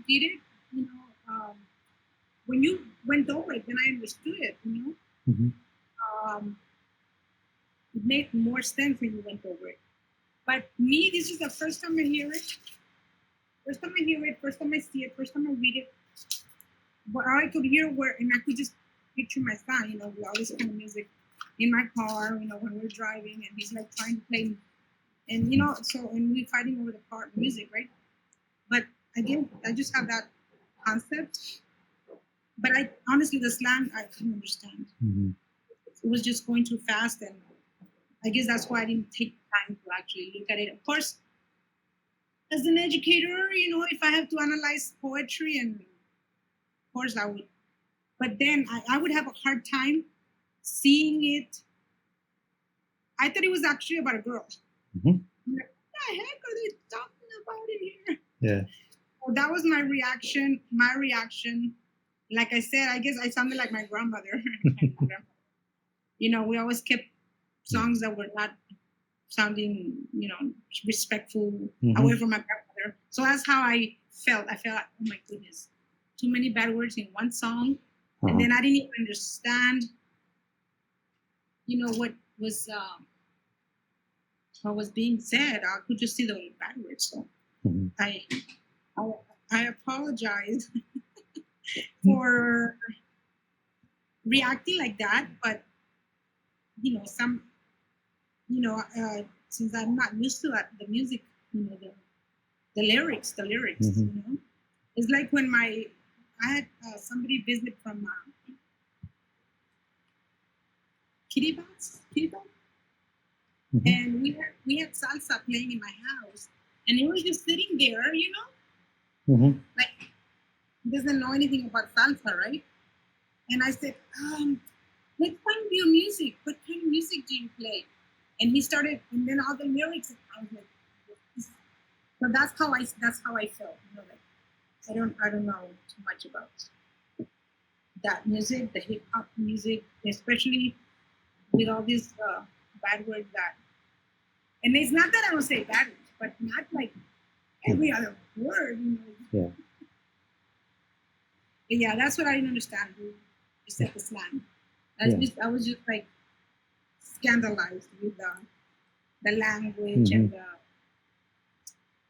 did it, when you went over it, then I understood it, It made more sense when you went over it. But me, this is the first time I hear it. First time I see it, first time I read it. But all I could hear and I could just picture my son, with all this kind of music in my car, when we're driving, and he's like trying to play, and and we're fighting over the part music, right? But again, I just have that concept. But honestly, the slang I couldn't understand. It was just going too fast, and I guess that's why I didn't take time to actually look at it. Of course, as an educator, if I have to analyze poetry, and of course I would. But then I would have a hard time seeing it. I thought it was actually about a girl. I'm like, what the heck are they talking about in here? Yeah. So that was my reaction. Like I said, I guess I sounded like my grandmother. We always kept songs that were not sounding, respectful away from my grandmother. So that's how I felt. I felt, oh my goodness, too many bad words in one song. And then I didn't even understand, what was being said. I could just see the bad words. So I apologize for reacting like that. But, since I'm not used to that, the music, the lyrics, it's like when I had somebody visit from Kiribati, and we had salsa playing in my house, and it was just sitting there, like he doesn't know anything about salsa, right? And I said, let's find your music. What kind of music do you play? And he started, and then all the lyrics. I was like, so that's how I felt. I don't know too much about that music, the hip hop music, especially with all these bad words and it's not that I don't say bad words, but not like every other word, Yeah. But yeah, that's what I didn't understand. You said the slang. I was just like scandalized with the language and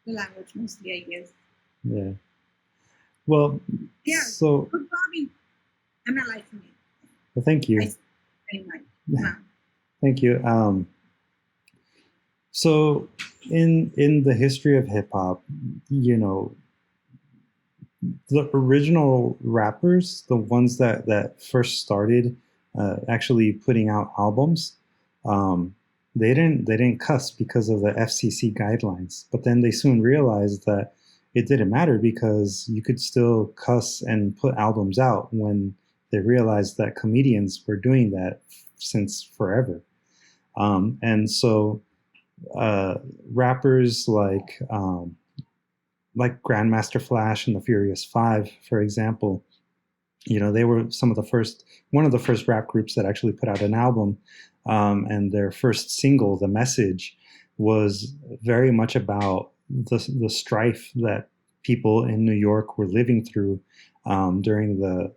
the language mostly, I guess. Yeah. Well, yeah. So good job in analyzing it. Well, thank you. Thank you. So in the history of hip hop, the original rappers, the ones that first started actually putting out albums, they didn't cuss because of the FCC guidelines. But then they soon realized that it didn't matter because you could still cuss and put albums out when they realized that comedians were doing that since forever. And so rappers like Grandmaster Flash and the Furious Five, for example, they were one of the first rap groups that actually put out an album, and their first single, The Message, was very much about the strife that people in New York were living through during the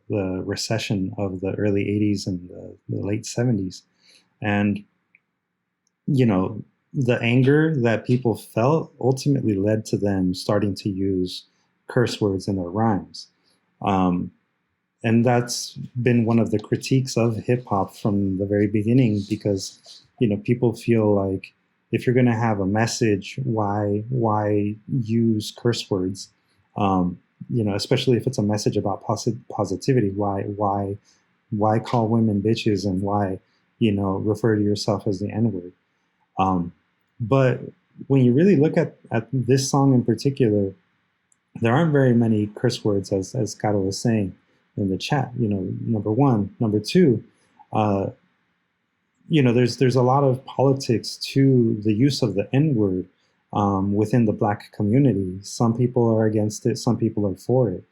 recession of the early 80s and the late 70s. And, the anger that people felt ultimately led to them starting to use curse words in their rhymes. And that's been one of the critiques of hip hop from the very beginning, because, people feel like if you're going to have a message, why use curse words? Especially if it's a message about positivity, why why call women bitches and why, refer to yourself as the N-word. But when you really look at this song in particular, there aren't very many curse words, as Caro was saying in the chat. Number one. Number two, there's a lot of politics to the use of the N-word within the Black community. Some people are against it, some people are for it.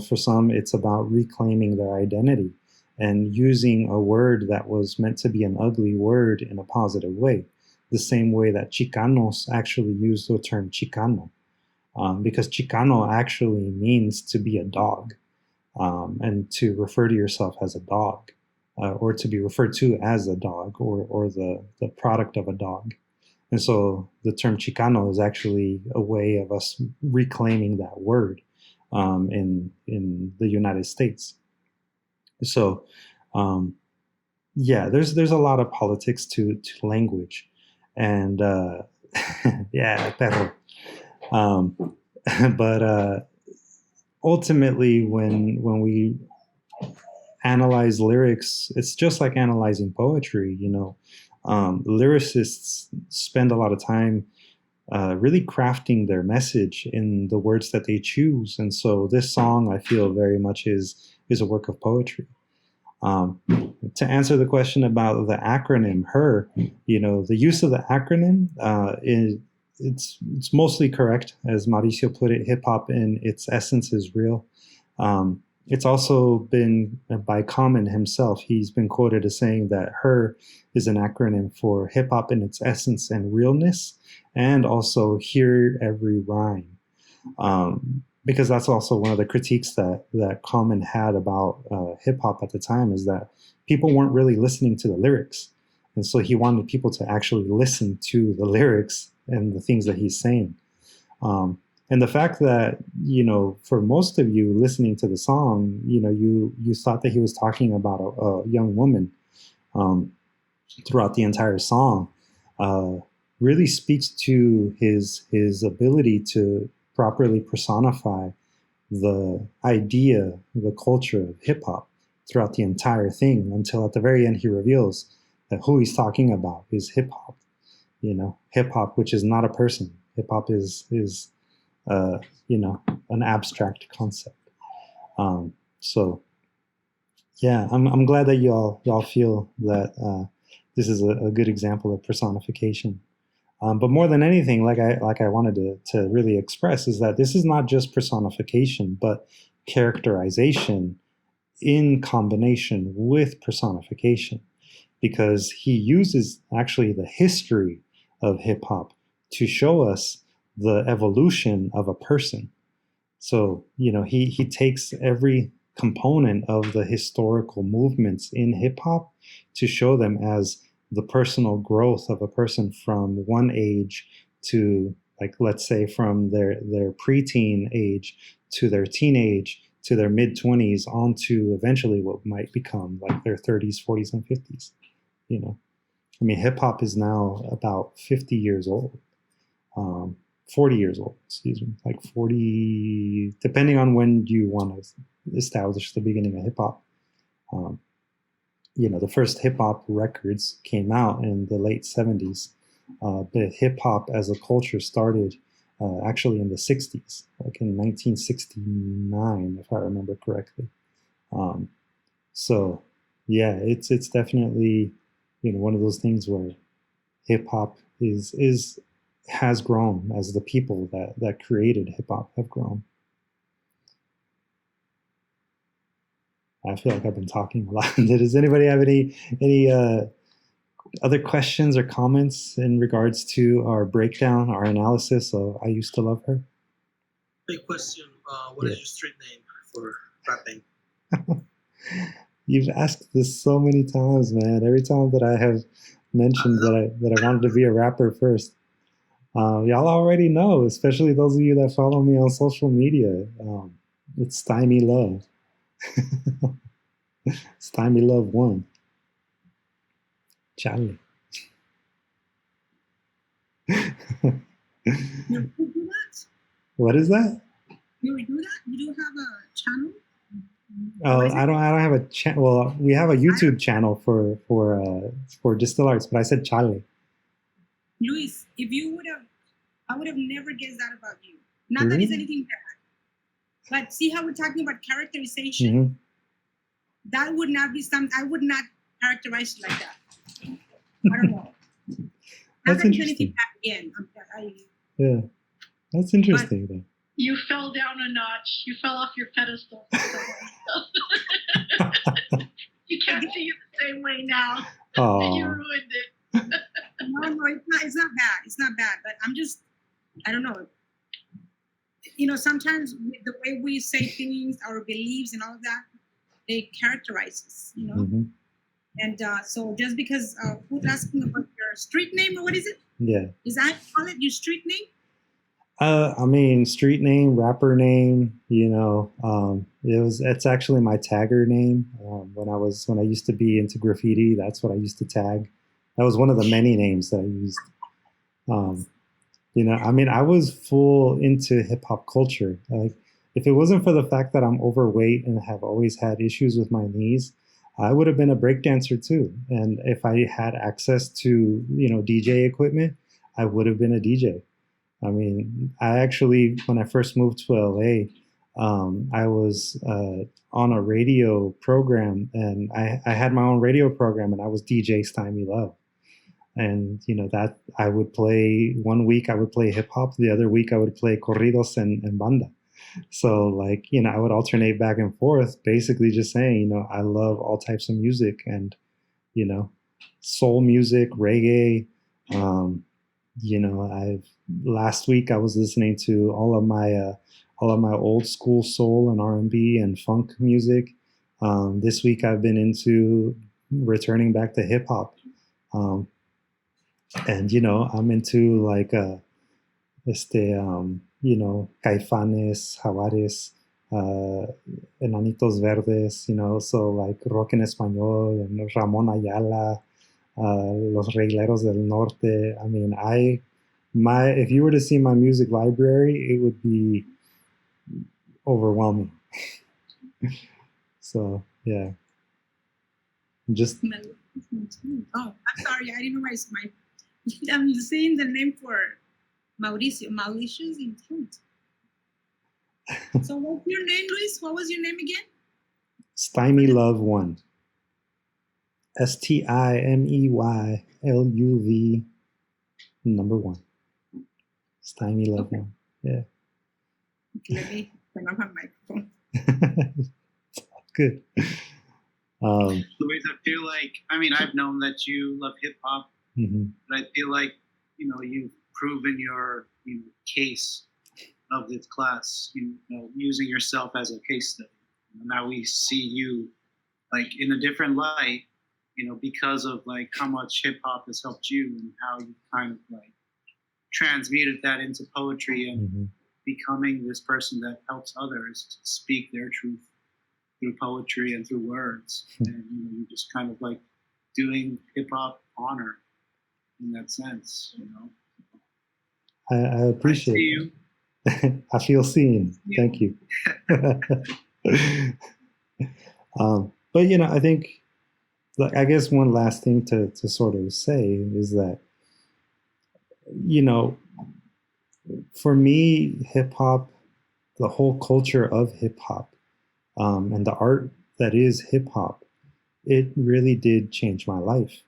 For some, it's about reclaiming their identity and using a word that was meant to be an ugly word in a positive way, the same way that Chicanos actually use the term Chicano, because Chicano actually means to be a dog, and to refer to yourself as a dog, or to be referred to as a dog, or the product of a dog. And so the term Chicano is actually a way of us reclaiming that word in the United States. So there's a lot of politics to language, and yeah, perro. But ultimately, when we analyze lyrics, it's just like analyzing poetry. Lyricists spend a lot of time really crafting their message in the words that they choose, and so this song, I feel, very much is a work of poetry. To answer the question about the acronym HER, the use of the acronym it's mostly correct. As Mauricio put it, hip hop in its essence is real. It's also been by Common himself. He's been quoted as saying that HER is an acronym for hip hop in its essence and realness, and also hear every rhyme. Because that's also one of the critiques that Common had about hip hop at the time, is that people weren't really listening to the lyrics. And so he wanted people to actually listen to the lyrics and the things that he's saying. And the fact that, for most of you listening to the song, you thought that he was talking about a young woman throughout the entire song, really speaks to his ability to properly personify the idea, the culture of hip hop throughout the entire thing, until at the very end he reveals that who he's talking about is hip hop. Hip hop, which is not a person. Hip hop is an abstract concept. So yeah, I'm glad that y'all feel that this is a good example of personification. But more than anything, like I wanted to really express, is that this is not just personification, but characterization in combination with personification, because he uses actually the history of hip hop to show us the evolution of a person. So, he takes every component of the historical movements in hip hop to show them as the personal growth of a person from one age to, like, let's say from their preteen age to their teenage to their mid-20s, on to eventually what might become like their 30s, 40s, and 50s. Hip hop is now about 50 years old. 40 years old, excuse me, like 40, depending on when you want to establish the beginning of hip hop. The first hip hop records came out in the late 70s, but hip hop as a culture started actually in the 60s, like in 1969, if I remember correctly. So yeah, it's definitely, one of those things where hip hop has grown as the people that created hip hop have grown. I feel like I've been talking a lot. Does anybody have any other questions or comments in regards to our breakdown, our analysis of I Used to Love Her? Big question. What is your street name for rapping? You've asked this so many times, man. Every time that I have mentioned that I wanted to be a rapper first. Y'all already know, especially those of you that follow me on social media. It's Stymie Love. Stymie Love 1. Charlie. You do that? What is that? You do that? You do have a channel Oh, I don't have a channel. Well, we have a YouTube channel for DSTL Arts, but I said Chale. Luis, if you would have, I would have never guessed that about you. Not that it's anything bad, but see how we're talking about characterization. Mm-hmm. That would not be something I would not characterize it like that. I don't know. That's not interesting. Again, Yeah, that's interesting. Then. You fell down a notch. You fell off your pedestal. You can't see it the same way now. You ruined it. No, it's not bad. It's not bad. But I'm just, I don't know. You know, sometimes the way we say things, our beliefs and all of that, they characterize us, you know? Mm-hmm. And so just because who's asking about your street name or what is it? Yeah. Is that call it your street name? I mean, street name, rapper name, you know, it's actually my tagger name. When I used to be into graffiti, that's what I used to tag. That was one of the many names that I used. You know, I mean, I was full into hip hop culture. Like, if it wasn't for the fact that I'm overweight and have always had issues with my knees, I would have been a breakdancer too. And if I had access to, you know, DJ equipment, I would have been a DJ. I mean, I actually, when I first moved to LA, I was on a radio program, and I had my own radio program, and I was DJ Stymie Love. And, you know, that I would play, one week I would play hip hop, the other week I would play corridos and banda. So, like, you know, I would alternate back and forth, basically just saying, you know, I love all types of music, and, you know, soul music, reggae. You know, last week I was listening to all of my old school soul and R&B and funk music. This week I've been into returning back to hip hop. And, you know, I'm into like, you know, Caifanes, Jaguares, Enanitos Verdes, you know, so like rock en español, and Ramón Ayala, Los Regleros del Norte. I mean, if you were to see my music library, it would be overwhelming. So, yeah. Just. Oh, I'm sorry. I didn't realize I'm saying the name for Mauricio. Malicious intent. So what's your name, Luis? What was your name again? Stymie Love 1. STIMEYLUV number 1. Stymie Love 1. Yeah. Okay, let me turn off my microphone. It's all good. Luis, I feel like, I mean, I've known that you love hip hop, mm-hmm. but I feel like, you know, you've proven your case of this class, you know, using yourself as a case study. And now we see you like in a different light, you know, because of like how much hip hop has helped you and how you kind of like transmuted that into poetry and mm-hmm. becoming this person that helps others speak their truth through poetry and through words. And, you know, you're just kind of like doing hip hop honor in that sense, you know. I appreciate you. I feel seen. Thank you. But, you know, I think, like, I guess one last thing to sort of say is that, you know, for me, hip hop, the whole culture of hip hop, and the art that is hip hop, it really did change my life.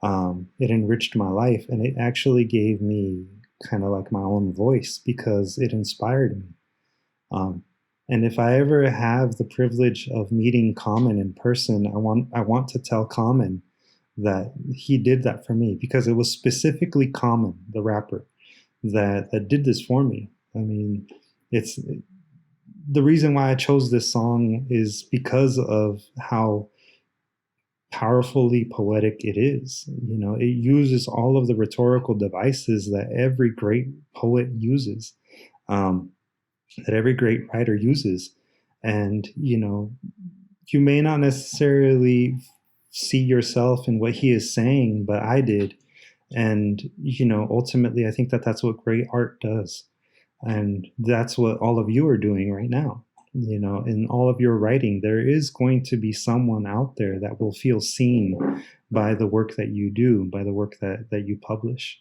It enriched my life, and it actually gave me kind of like my own voice because it inspired me. And if I ever have the privilege of meeting Common in person, I want to tell Common that he did that for me, because it was specifically Common, the rapper, that did this for me. I mean, it's the reason why I chose this song is because of how powerfully poetic it is. You know, it uses all of the rhetorical devices that every great poet uses, that every great writer uses. And, you know, you may not necessarily see yourself in what he is saying, but I did. And, you know, ultimately, I think that that's what great art does. And that's what all of you are doing right now. in all of your writing, there is going to be someone out there that will feel seen by the work that you do, by the work that you publish.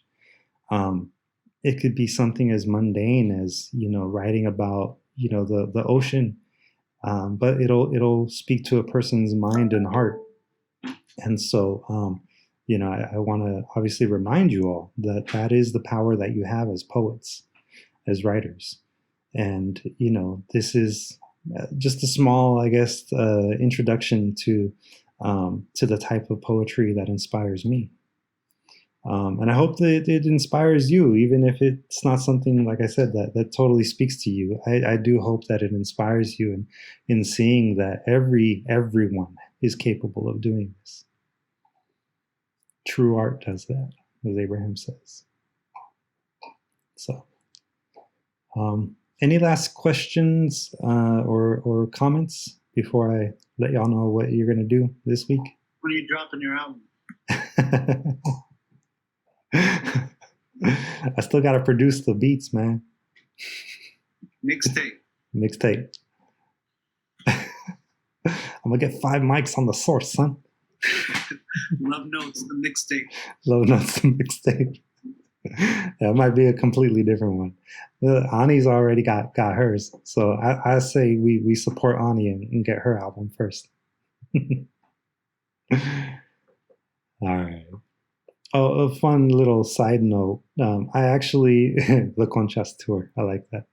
It could be something as mundane as, writing about, the ocean, but it'll speak to a person's mind and heart. And so, I want to obviously remind you all that is the power that you have as poets, as writers. And, this is just a small, I guess, introduction to the type of poetry that inspires me. And I hope that it inspires you, even if it's not something, like I said, that totally speaks to you. I do hope that it inspires you in seeing that everyone is capable of doing this. True art does that, as Abraham says. So, any last questions or comments before I let y'all know what you're going to do this week? When are you dropping your album? I still got to produce the beats, man. Mixtape. I'm going to get 5 mics on the source, son. Love Notes, the mixtape. Love Notes, the mixtape. That might be a completely different one. Ani's already got hers. So I say we support Ani and get her album first. All right. Oh, a fun little side note. I actually, the Conchas tour, I like that.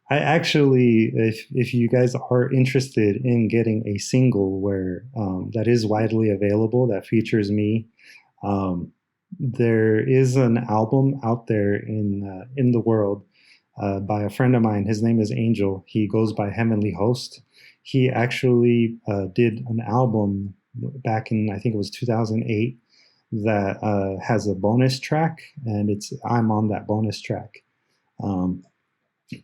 I actually, if you guys are interested in getting a single where that is widely available, that features me, there is an album out there in the world by a friend of mine. His name is Angel. He goes by Heavenly Host. He actually did an album back in, I think it was 2008, that has a bonus track, and I'm on that bonus track,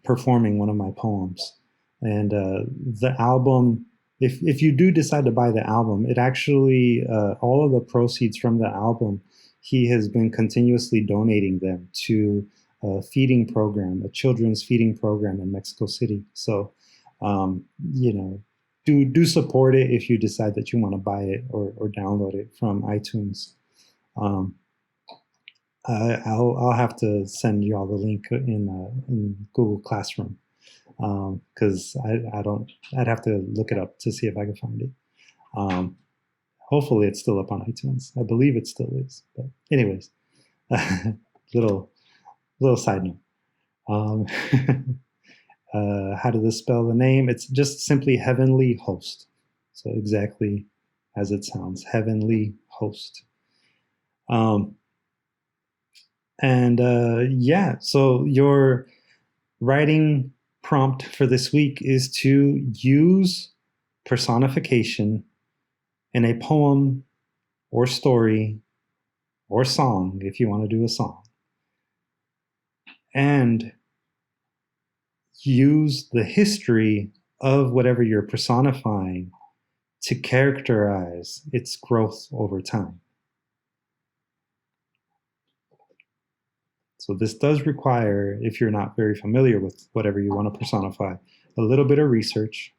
performing one of my poems. And the album, if you do decide to buy the album, it actually, all of the proceeds from the album, he has been continuously donating them to a feeding program, a children's feeding program in Mexico City. So, do support it if you decide that you want to buy it or download it from iTunes. I'll have to send you all the link in Google Classroom, because I'd have to look it up to see if I can find it. Hopefully it's still up on iTunes. I believe it still is. But anyways, little side note. How do they spell the name? It's just simply Heavenly Host. So exactly as it sounds, Heavenly Host. So your writing prompt for this week is to use personification in a poem or story or song, if you want to do a song, and use the history of whatever you're personifying to characterize its growth over time. So this does require, if you're not very familiar with whatever you want to personify, a little bit of research,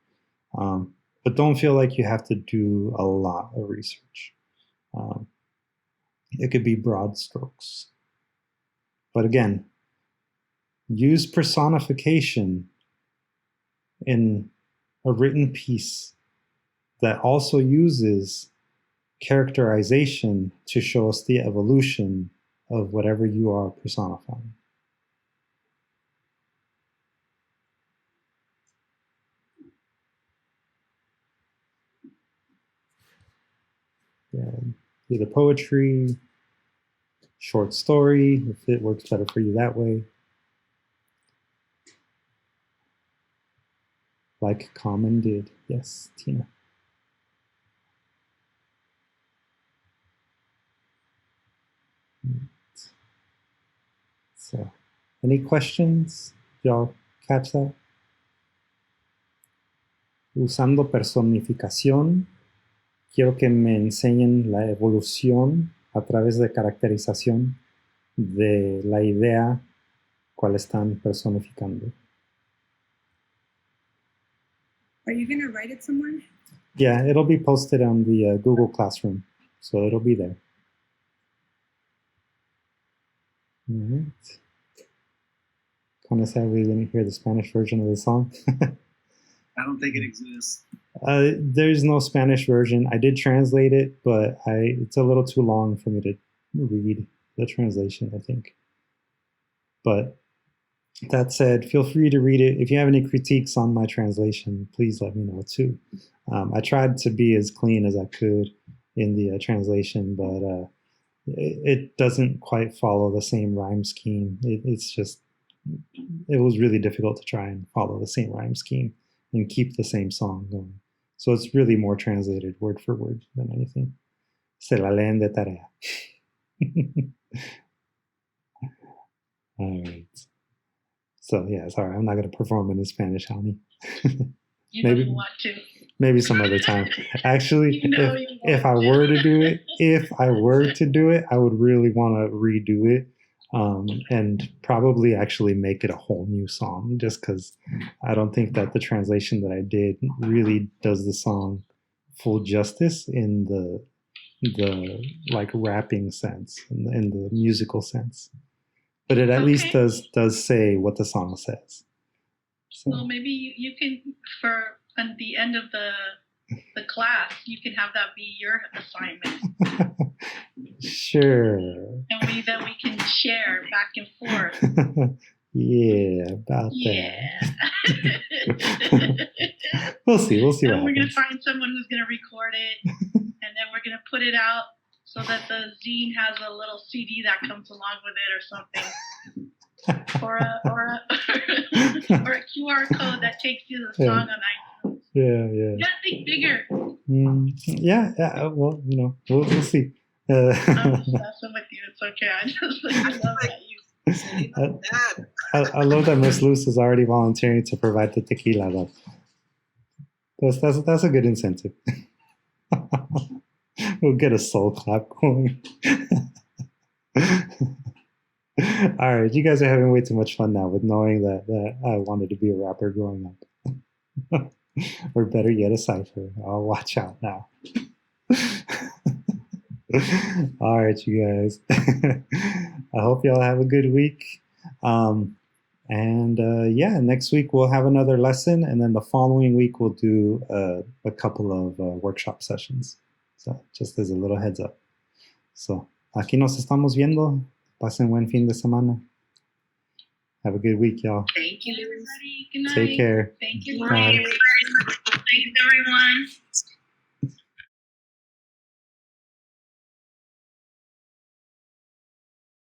but don't feel like you have to do a lot of research. It could be broad strokes. But again, use personification in a written piece that also uses characterization to show us the evolution of whatever you are personifying. Yeah, either poetry, short story, if it works better for you that way. Like Common did. Yes, Tina. So, any questions? Y'all catch that? Usando personificación, quiero que me enseñen la evolución a través de caracterización de la idea cual están personificando. Are you gonna write it somewhere? Yeah, it'll be posted on the Google Classroom, so it'll be there. All right. Kind of sad we didn't hear the Spanish version of the song. I don't think it exists. There's no Spanish version. I did translate it, but it's a little too long for me to read the translation, I think. But that said, feel free to read it. If you have any critiques on my translation, please let me know too. I tried to be as clean as I could in the translation, but it doesn't quite follow the same rhyme scheme. It was really difficult to try and follow the same rhyme scheme and keep the same song going. So it's really more translated word for word than anything. Se la leen de tarea. All right. So yeah, sorry, I'm not going to perform in Spanish, honey. You maybe don't want to. Maybe some other time. Actually, if I were to do it, I would really want to redo it, and probably actually make it a whole new song, just because I don't think that the translation that I did really does the song full justice in the like rapping sense, in the musical sense. But it at least does say what the song says. So. Well, maybe you can, for at the end of the class, you can have that be your assignment. Sure. And then we can share back and forth. Yeah, about that. We'll see what happens. We're going to find someone who's going to record it, and then we're going to put it out so that the zine has a little CD that comes along with it or something. or a QR code that takes you to the song on iTunes. Yeah. You gotta think bigger. Yeah. Well, we'll see. I'm just messing with you. It's okay. I just love that you. I love that Miss Luz is already volunteering to provide the tequila, though. That's a good incentive. We'll get a soul clap going. All right, you guys are having way too much fun now with knowing that I wanted to be a rapper growing up. Or better yet, a cipher. I'll watch out now. All right, you guys. I hope y'all have a good week. Next week we'll have another lesson, and then the following week we'll do a couple of workshop sessions. So just as a little heads up. So aquí nos estamos viendo. Pasen buen fin de semana. Have a good week, y'all. Thank you, everybody. Good night. Take care. Thank you. Bye. Thanks, everyone.